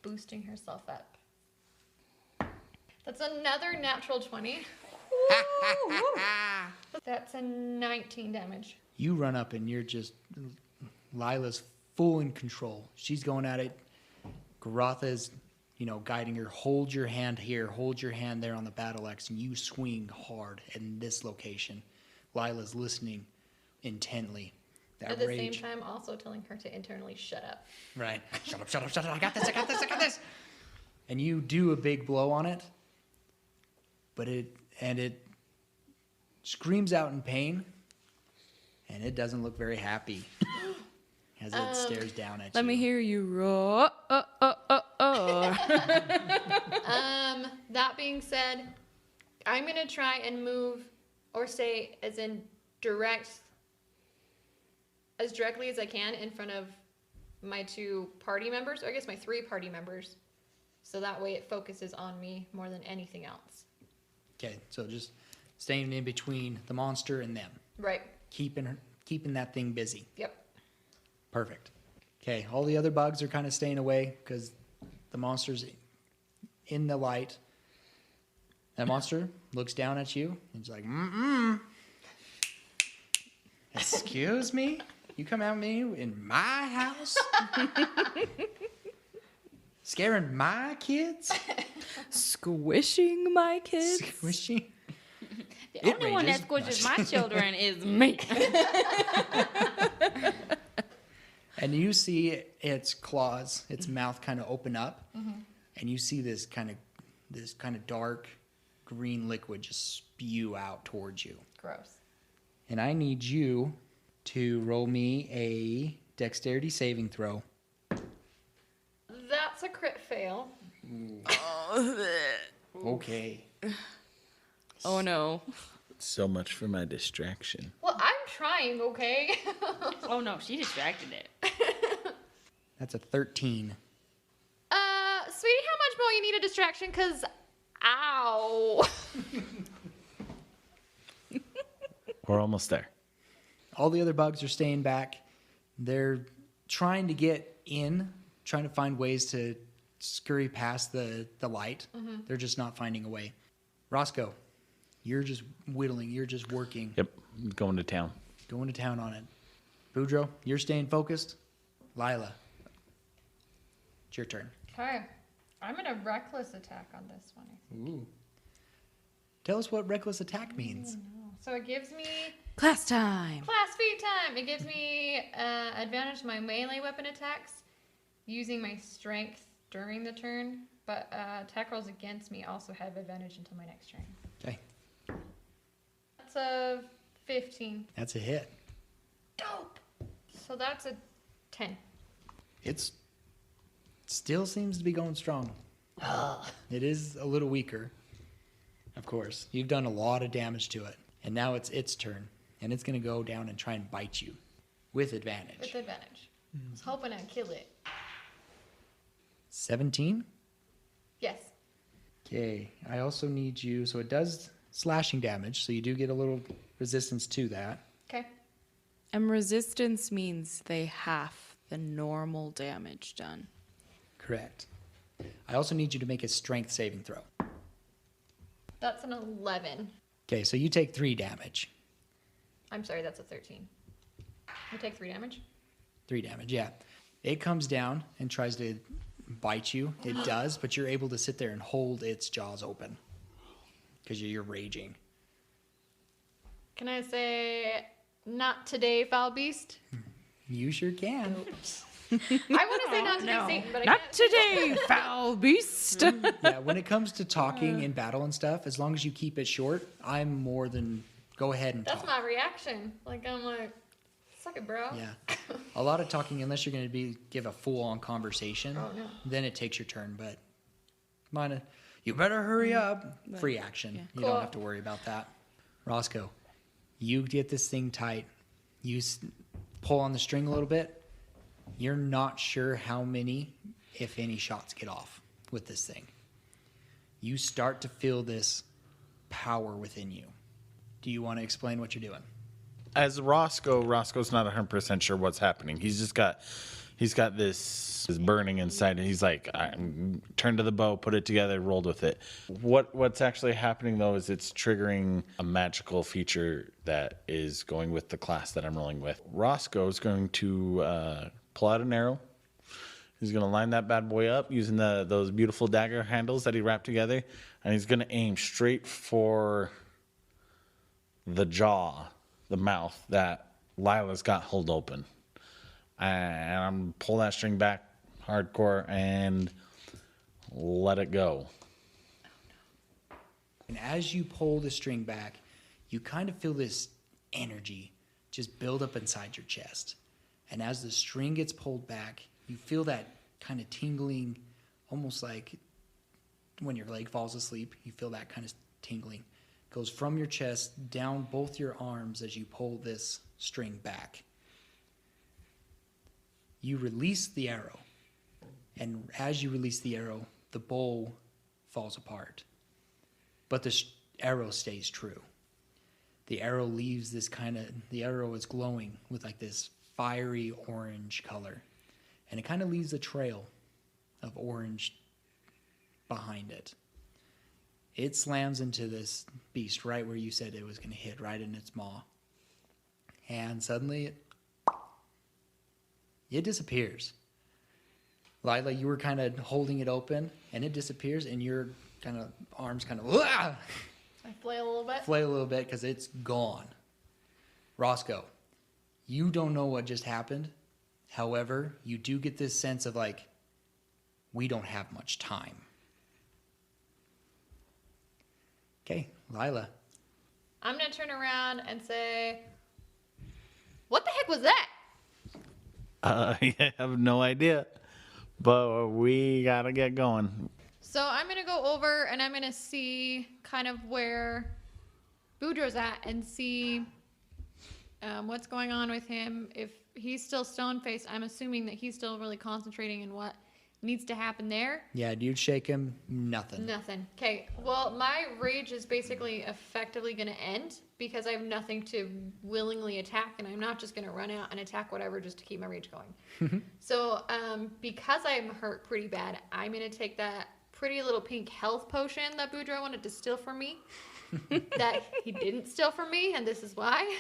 boosting herself up. That's another natural 20. That's a 19 damage. You run up and you're just, Lila's full in control. She's going at it. Garotha's, guiding her. Hold your hand here. Hold your hand there on the battle axe, and you swing hard in this location. Lila's listening intently. That At the rage. same time, also telling her to internally shut up. Right. Shut up, shut up, shut up. I got this, I got this, I got this. And you do a big blow on it, but it screams out in pain, and it doesn't look very happy as it stares down at you. Let me hear you roar. That being said, I'm going to try and move or stay as directly as I can in front of my 2 party members, or I guess my 3 party members. So that way it focuses on me more than anything else. Okay, so just staying in between the monster and them. Right. Keeping that thing busy. Yep. Perfect. Okay, all the other bugs are kind of staying away because the monster's in the light. That monster looks down at you and he's like, mm-mm. Excuse me? You come at me in my house? Scaring my kids? Squishing my kids. Squishing? The only one that ranges. squishes my children is me. And you see its claws, its mouth kind of open up, and you see this kind of dark green liquid just spew out towards you. Gross. And I need you to roll me a dexterity saving throw. That's a crit fail. Okay. Oh no. So much for my distraction. Well, I'm trying, okay? Oh no, she distracted it. That's a 13. Sweetie, how much more you need a distraction? Cause, ow. We're almost there. All the other bugs are staying back. They're trying to get in, trying to find ways to scurry past the light. They're just not finding a way. Roscoe, you're just whittling. You're just working. Yep, going to town. Going to town on it. Boudreaux, you're staying focused. Lila, it's your turn. Okay. I'm gonna reckless attack on this one. Ooh. Tell us what reckless attack means. So it gives me Class time. class feat time. It gives me advantage to my melee weapon attacks using my strength during the turn, but attack rolls against me also have advantage until my next turn. Okay, That's a 15. that's a hit. Dope. So that's a 10. It's still seems to be going strong. It is a little weaker. Of course, you've done a lot of damage to it, and now it's its turn, and it's going to go down and try and bite you with advantage. With advantage. I was hoping I'd kill it. 17. Yes. Okay, I also need you, so it does slashing damage, so you do get a little resistance to that. Okay. And resistance means they half the normal damage done. Correct. I also need you to make a strength saving throw. That's an 11. Okay, so you take 3 damage. I'm sorry, that's a 13. You take 3 damage? 3 damage, yeah. It comes down and tries to bite you. It does, but you're able to sit there and hold its jaws open because you're raging. Can I say, not today, foul beast? You sure can. I want to say not today, Satan, but I Not can't. today, foul beast. Yeah, when it comes to talking in battle and stuff, as long as you keep it short, I'm more than go ahead and That's talk. my reaction. Like, I'm like, suck it, bro. Yeah. A lot of talking, unless you're going to give a full-on conversation, Oh, no. then it takes your turn. But mine, you better hurry up. Free action. yeah. You Cool. don't have to worry about that. Roscoe, you get this thing tight. You pull on the string a little bit. You're not sure how many, if any, shots get off with this thing. You start to feel this power within you. Do you want to explain what you're doing? As Roscoe's not 100% sure what's happening. He's got this burning inside, and he's like, turn to the bow, put it together, rolled with it. What's actually happening though is it's triggering a magical feature that is going with the class that I'm rolling with. Roscoe's going to pull out an arrow. He's going to line that bad boy up using those beautiful dagger handles that he wrapped together, and he's going to aim straight for the jaw, the mouth that Lila's got held open. And I'm pull that string back hardcore and let it go. And as you pull the string back, you kind of feel this energy just build up inside your chest. And as the string gets pulled back, you feel that kind of tingling, almost like when your leg falls asleep, you feel that kind of tingling. goes from your chest down both your arms as you pull this string back. You release the arrow, and as you release the arrow, the bow falls apart. But the arrow stays true. The arrow leaves this the arrow is glowing with like this fiery orange color. And it kind of leaves a trail of orange behind it. It slams into this beast right where you said it was going to hit, right in its maw. And suddenly it disappears. Lila, you were kind of holding it open, and it disappears, and your kind of arms kind of I flail a little bit. because it's gone. Roscoe, you don't know what just happened. However, you do get this sense of like, we don't have much time. Okay, Lila. I'm going to turn around and say, what the heck was that? I have no idea, but we gotta get going. So I'm going to go over and I'm going to see kind of where Boudreaux's at and see what's going on with him. If he's still stone-faced, I'm assuming that he's still really concentrating on what needs to happen there. Yeah, you'd shake him, nothing. Nothing. Okay, well, my rage is basically effectively going to end because I have nothing to willingly attack, and I'm not just going to run out and attack whatever just to keep my rage going. So, because I'm hurt pretty bad, I'm going to take that pretty little pink health potion that Boudreaux wanted to steal from me, that he didn't steal from me, and this is why.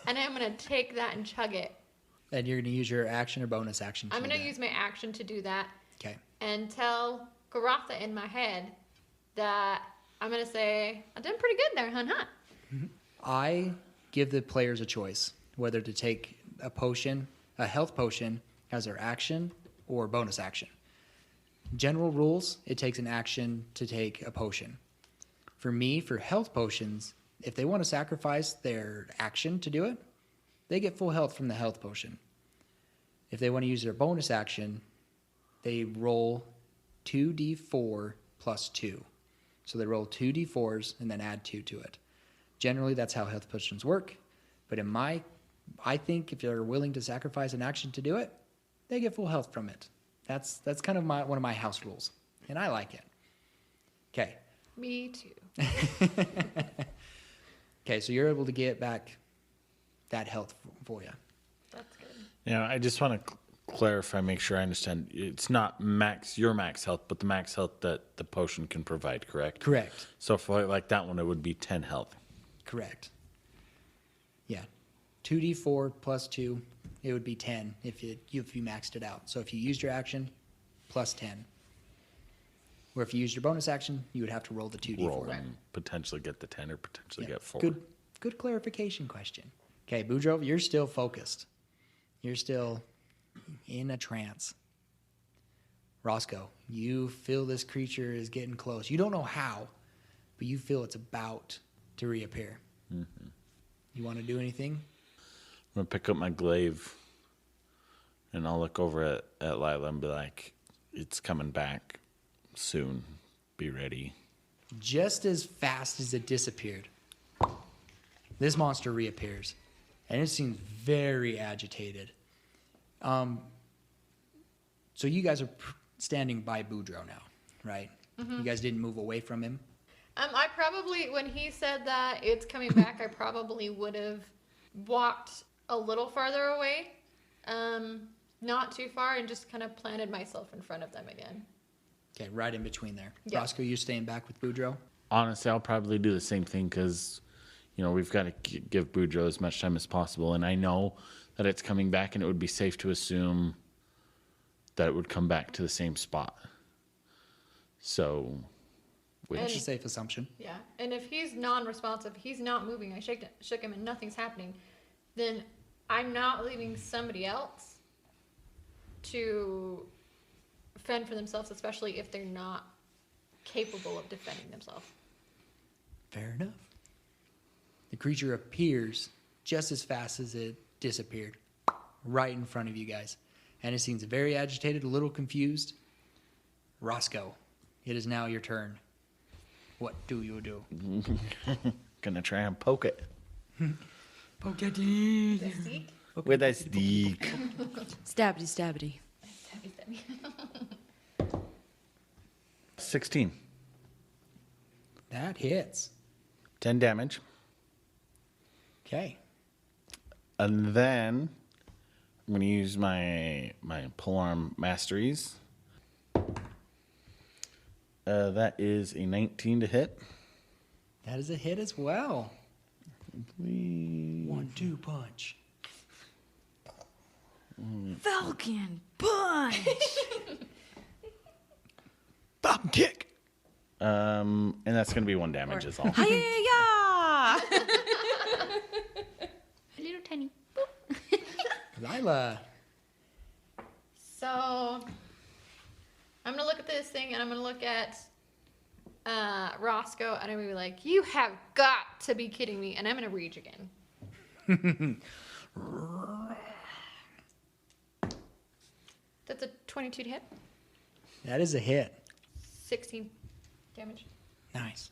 And I'm going to take that and chug it. And you're going to use your action or bonus action to I'm do going to that. use my action to do that. Okay. And tell Garotha in my head that I'm going to say, I did pretty good there, huh? I give the players a choice whether to take a potion, a health potion, as their action or bonus action. General rules, it takes an action to take a potion. For me, for health potions, if they want to sacrifice their action to do it, they get full health from the health potion. If they want to use their bonus action, they roll 2d4 plus 2. So they roll 2d4s and then add 2 to it. Generally, that's how health potions work. But I think if they're willing to sacrifice an action to do it, they get full health from it. That's kind of one of my house rules, and I like it. Okay. Me too. Okay, so you're able to get back that health for you. That's good. Yeah, I just want to clarify, make sure I understand. It's not your max health, but the max health that the potion can provide, correct? Correct. So for like that one, it would be 10 health. Correct. Yeah. 2d4 plus 2, it would be 10 if you maxed it out. So if you used your action, plus 10. Or if you used your bonus action, you would have to roll the 2d4. Roll and potentially get the 10 or potentially Yeah. get 4. Good clarification question. Okay, Boudreaux, you're still focused. You're still in a trance. Roscoe, you feel this creature is getting close. You don't know how, but you feel it's about to reappear. Mm-hmm. You want to do anything? I'm going to pick up my glaive and I'll look over at Lila and be like, it's coming back soon. Be ready. Just as fast as it disappeared, this monster reappears, and it seems very agitated. So you guys are standing by Boudreaux now, right? Mm-hmm. You guys didn't move away from him? I probably, when he said that it's coming back, I probably would have walked a little farther away, not too far, and just kind of planted myself in front of them again. Okay, right in between there. Yeah. Roscoe, you staying back with Boudreaux? Honestly, I'll probably do the same thing because, we've got to give Boudreaux as much time as possible. And I know that it's coming back and it would be safe to assume that it would come back to the same spot. So, That's a safe assumption. Yeah, and if he's non-responsive, he's not moving, I shook him and nothing's happening, then I'm not leaving somebody else to fend for themselves, especially if they're not capable of defending themselves. Fair enough. The creature appears just as fast as it disappeared, right in front of you guys. And it seems very agitated, a little confused. Roscoe, it is now your turn. What do you do? gonna try and poke it Poke it. See? with a stick. Stabbity, stabbity. Stabby, stabby. 16. That hits. 10 damage. Okay. And then I'm going to use my polearm masteries. That is a 19 to hit. That is a hit as well. 1-2 punch. Falcon punch. Stop kick. And that's going to be 1 damage is all. Hi-ya! A little tiny. Lila. So I'm gonna look at this thing and I'm gonna look at Roscoe and I'm gonna be like, "You have got to be kidding me!" And I'm gonna rage again. That's a 22 to hit. That is a hit. 16 damage. Nice.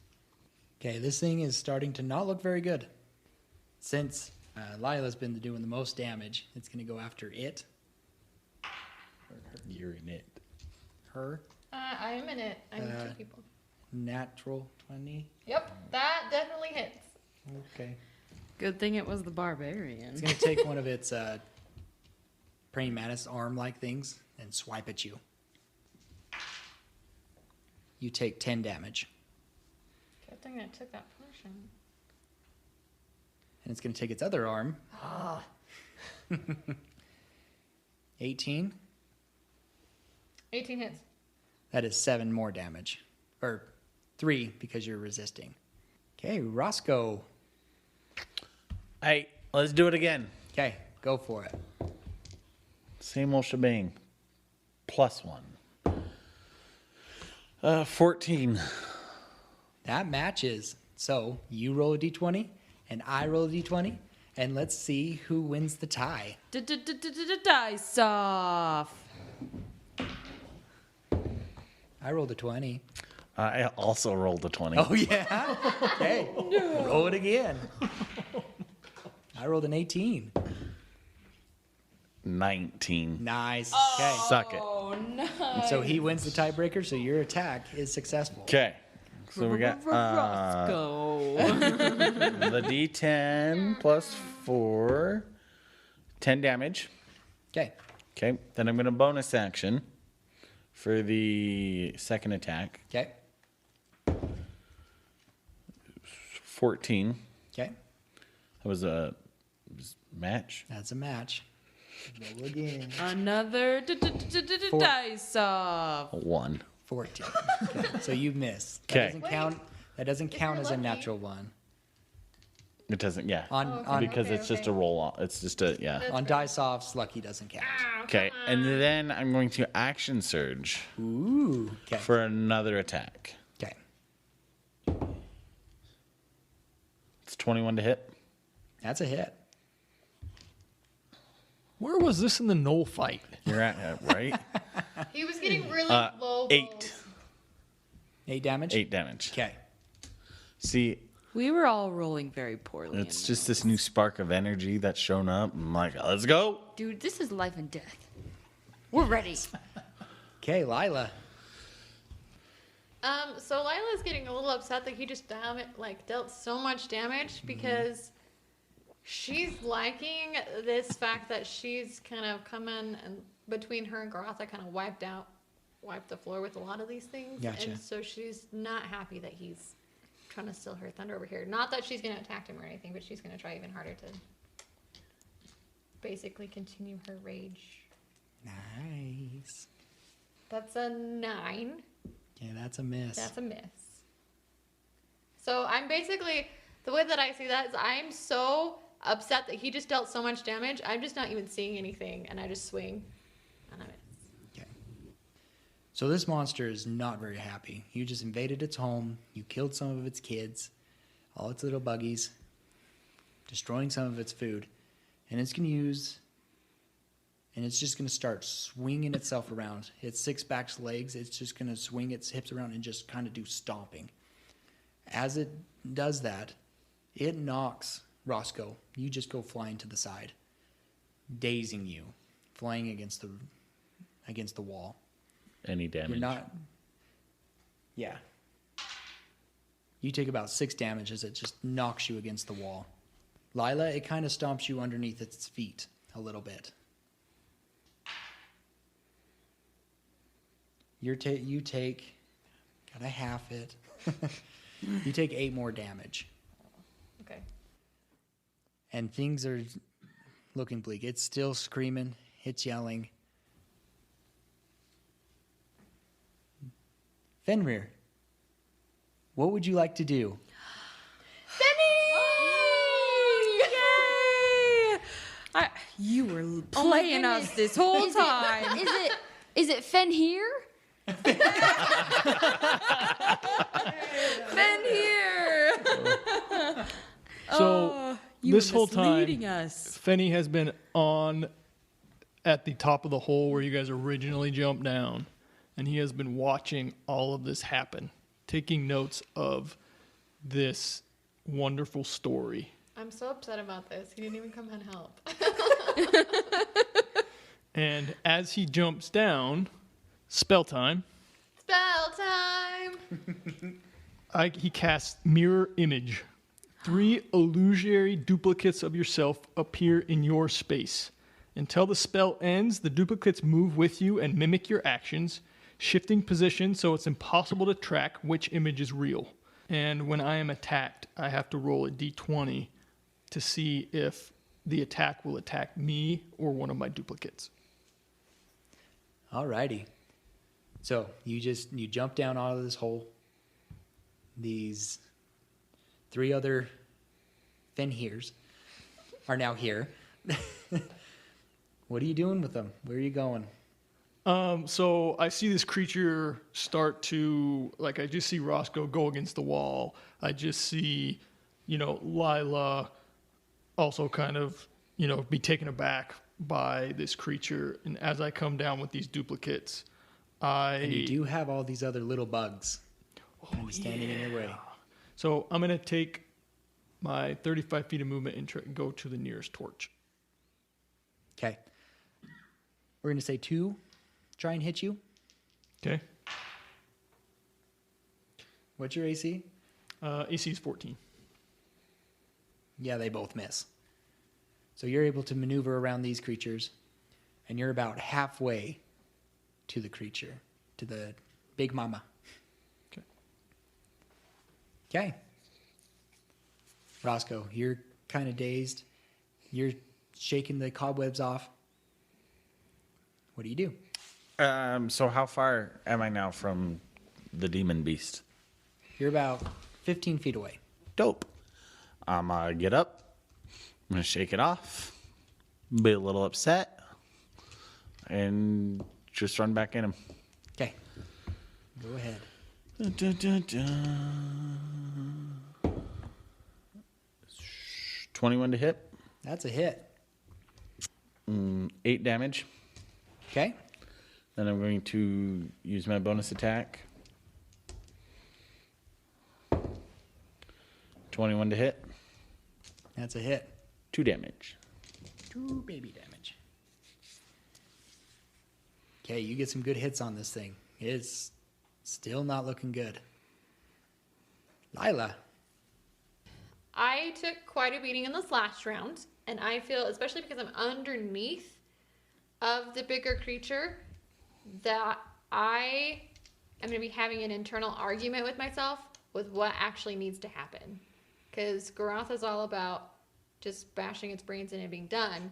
Okay, this thing is starting to not look very good. Since Lila's been doing the most damage, it's going to go after it. You're in it. Her. I am in it. I'm 2 people. Natural 20. Yep, that definitely hits. Okay. Good thing it was the barbarian. It's going to take one of its praying mantis arm-like things and swipe at you. You take 10 damage. Good thing I took that potion. And it's going to take its other arm. 18. 18 hits. That is 7 more damage. Or 3 because you're resisting. Okay, Roscoe. Hey, let's do it again. Okay, go for it. Same old shebang. +1. 14. That matches. So you roll a d20 and I roll a d20. And let's see who wins the tie. Dice off. I rolled a 20. I also rolled a 20. Oh, yeah? Okay. Roll it again. I rolled an 18. 19. Nice. Okay. Suck it. Oh, no. And so he wins the tiebreaker, so your attack is successful. Okay. So we got Roscoe. the D10 plus 4. 10 damage. Okay. Okay. Then I'm going to bonus action for the second attack. Okay. 14. Okay. That was a match. That's a match. Roll again. Another dice off. 1. 14. Okay. So you miss. That 'Kay. doesn't count. That doesn't If count you're as a lucky. natural one. It doesn't, yeah. On Because Okay, it's just okay. a roll on. It's just a, yeah. That's on great. dice offs, lucky doesn't count. Ow, Okay. come And on. then I'm going to action surge Ooh. Okay. for another attack. Okay. It's 21 to hit. That's a hit. Where was this in the Knoll fight? You're at, right? He was getting really low. 8. rolls. 8 damage? 8 damage. Okay. See, We were all rolling very poorly. it's just this new spark of energy that's shown up. I'm like, let's go. Dude, this is life and death. We're ready. Okay, Lila. So Lila's getting a little upset that he just dealt so much damage because she's liking this fact that she's kind of come in and between her and Garotha kind of wiped the floor with a lot of these things. Gotcha. And so she's not happy that he's trying to steal her thunder over here. Not that she's going to attack him or anything, but she's going to try even harder to basically continue her rage. Nice. That's a 9. Okay, that's a miss. That's a miss. So I'm basically, the way that I see that is I'm so upset that he just dealt so much damage. I'm just not even seeing anything, and I just swing, and I miss. Okay. So this monster is not very happy. You just invaded its home. You killed some of its kids, all its little buggies, destroying some of its food. And it's going to use... And it's just going to start swinging itself around. Its 6 back legs, it's just going to swing its hips around and just kind of do stomping. As it does that, It knocks Roscoe. You just go flying to the side, dazing you, flying against the wall. Any damage? You're not. Yeah. You take about 6 damage as it just knocks you against the wall. Lila, it kind of stomps you underneath its feet a little bit. You take. Gotta half it. You take 8 more damage. Okay. And things are looking bleak. It's still screaming. It's yelling. Fenrir, what would you like to do? Yay! You were playing us this whole time. Is it Fen here? Been here. So You this were whole time, misleading us. Fenny has been on at the top of the hole where you guys originally jumped down, and he has been watching all of this happen, taking notes of this wonderful story. I'm so upset about this. He didn't even come and help. And as he jumps down, spell time, Spell time! he casts Mirror Image. 3 illusory duplicates of yourself appear in your space. Until the spell ends, the duplicates move with you and mimic your actions, shifting position so it's impossible to track which image is real. And when I am attacked, I have to roll a d20 to see if the attack will attack me or one of my duplicates. Alrighty. So you jump down out of this hole. These 3 other Fenhirs are now here. What are you doing with them? Where are you going? So I see this creature start to, like, I just see Roscoe go against the wall. I just see, Lila also kind of, be taken aback by this creature. And as I come down with these duplicates, And you do have all these other little bugs kind of standing in your way. So I'm going to take my 35 feet of movement and go to the nearest torch. Okay. We're going to say 2. Try and hit you. Okay. What's your AC? AC is 14. Yeah, they both miss. So you're able to maneuver around these creatures, and you're about halfway to the creature, to the big mama. Okay. Okay. Roscoe, you're kind of dazed. You're shaking the cobwebs off. What do you do? So how far am I now from the demon beast? You're about 15 feet away. Dope. I'm gonna get up. I'm gonna shake it off. Be a little upset. And just run back in him. Okay. Go ahead. 21 to hit. That's a hit. 8 damage. Okay. Then I'm going to use my bonus attack. 21 to hit. That's a hit. 2 damage. 2 baby damage. Okay, you get some good hits on this thing. It's still not looking good. Lila. I took quite a beating in this last round, and I feel, especially because I'm underneath of the bigger creature, that I am going to be having an internal argument with myself with what actually needs to happen. Because Garoth is all about just bashing its brains in and being done.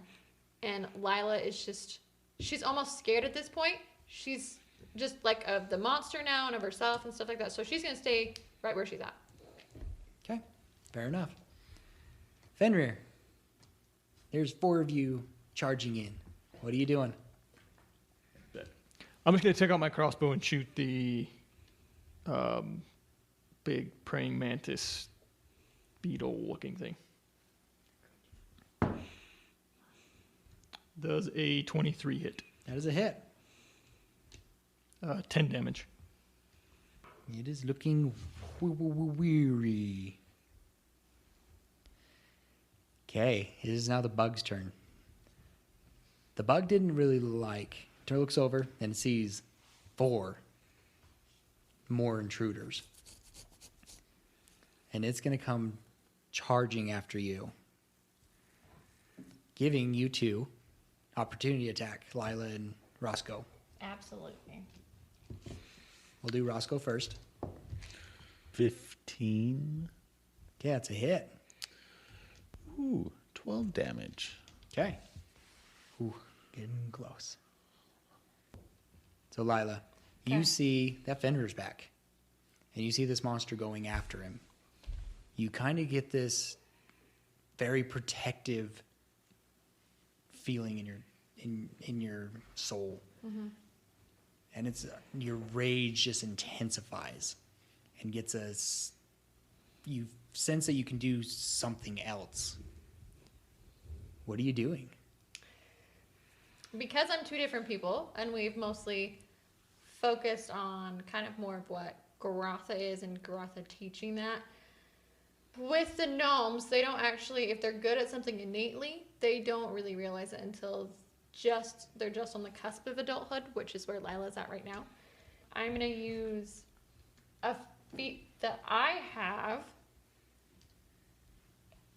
And Lila is just, she's almost scared at this point. She's just like of the monster now and of herself and stuff like that. So she's going to stay right where she's at. Okay, fair enough. Fenrir. There's 4 of you charging in. What are you doing? I'm just going to take out my crossbow and shoot the big praying mantis beetle-looking thing. Does a 23 hit. That is a hit. 10 damage. It is looking weary. Okay, it is now the bug's turn. The bug didn't really looks over and sees 4 more intruders. And it's going to come charging after you, giving you 2 opportunity attack, Lila and Roscoe. Absolutely. We'll do Roscoe first. 15. Okay, that's a hit. Ooh, 12 damage. Okay. Ooh, getting close. So, Lila, you Okay. see that Fenrir's back, and you see this monster going after him. You kind of get this very protective feeling in your soul, and it's your rage just intensifies and gets you sense that you can do something else. What are you doing? Because I'm 2 different people, and we've mostly focused on kind of more of what Garotha is and Garotha teaching that. With the gnomes, they don't actually, if they're good at something innately, they don't really realize it until they're just on the cusp of adulthood, which is where Lila's at right now. I'm going to use a feat that I have,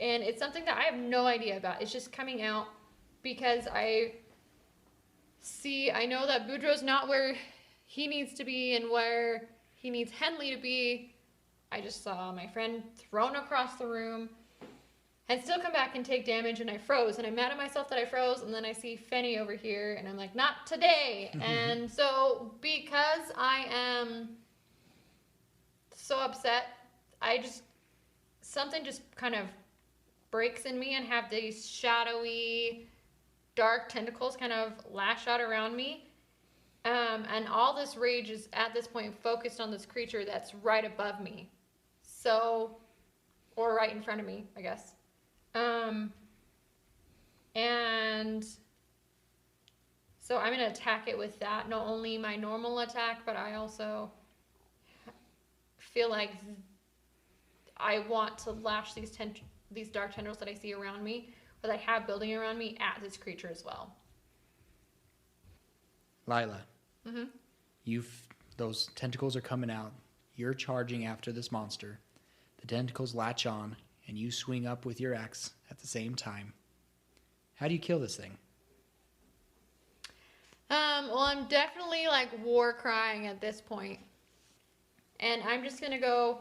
and it's something that I have no idea about. It's just coming out because I know that Boudreaux's not where he needs to be and where he needs Henley to be. I just saw my friend thrown across the room and still come back and take damage, and I froze, and I'm mad at myself that I froze, and then I see Fenny over here, and I'm like, not today. And so because I am so upset, something just kind of breaks in me and have these shadowy, dark tentacles kind of lash out around me. And all this rage is at this point focused on this creature that's right above me. So, or right in front of me, I guess. And so I'm going to attack it with that. Not only my normal attack, but I also feel like I want to lash these dark tendrils that I see around me, or that I have building around me, at this creature as well. Lila, those tentacles are coming out. You're charging after this monster. The tentacles latch on, and you swing up with your axe at the same time. How do you kill this thing? Well, I'm definitely like war crying at this point. And I'm just going to go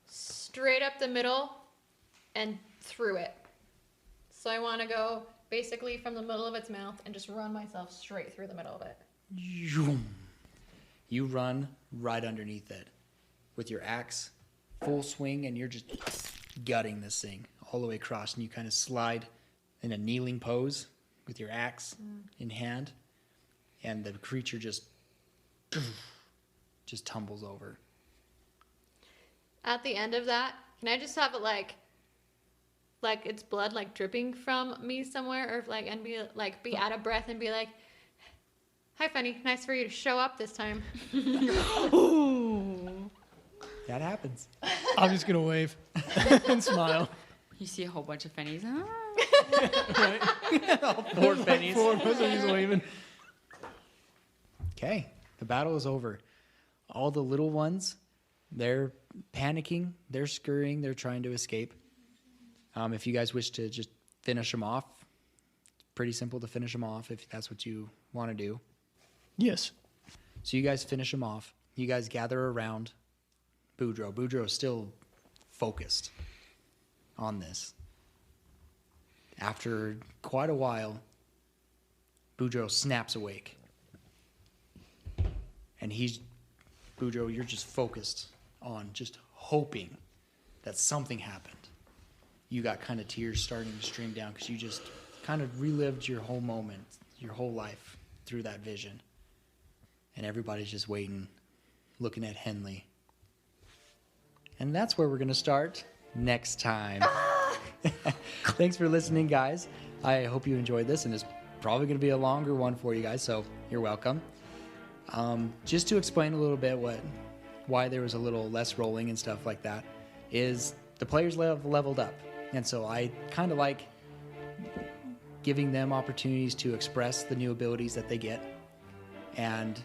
straight up the middle and through it. So I want to go basically from the middle of its mouth and just run myself straight through the middle of it. You run right underneath it with your axe, full swing, and you're just gutting this thing all the way across, and you kind of slide in a kneeling pose with your axe in hand, and the creature just tumbles over. At the end of that, can I just have it like it's blood like dripping from me somewhere, or like, and be out of breath and be like, "Hi, Fanny, nice for you to show up this time." That happens. I'm just gonna wave and smile. You see a whole bunch of Fennies. Poor pennies. Four of us are just waving. Okay, the battle is over. All the little ones, they're panicking, they're scurrying, they're trying to escape. If you guys wish to just finish them off, it's pretty simple to finish them off if that's what you want to do. Yes. So you guys finish them off. You guys gather around Boudreaux. Boudreaux is still focused on this. After quite a while, Boudreaux snaps awake. And Boudreaux, you're just focused on just hoping that something happened. You got kind of tears starting to stream down because you just kind of relived your whole moment, your whole life through that vision. And everybody's just waiting, looking at Henley. And that's where we're going to start next time. Thanks for listening, guys. I hope you enjoyed this, and it's probably going to be a longer one for you guys, so you're welcome. Just to explain a little bit why there was a little less rolling and stuff like that, is the players leveled up. And so I kind of like giving them opportunities to express the new abilities that they get, and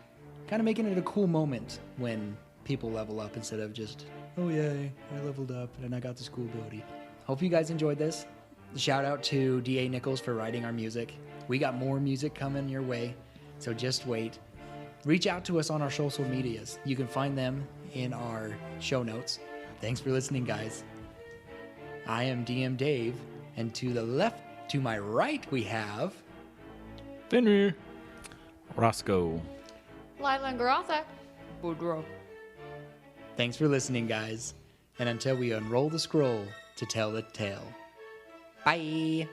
kind of making it a cool moment when people level up instead of just, oh yay, I leveled up and I got this cool ability. Hope you guys enjoyed this. Shout out to D.A. Nichols for writing our music. We got more music coming your way, so just wait. Reach out to us on our social medias. You can find them in our show notes. Thanks for listening, guys. I am DM Dave, and to my right, we have... Fenrir. Roscoe. Lila and Garotha. Boudreaux. Thanks for listening, guys. And until we unroll the scroll to tell the tale. Bye!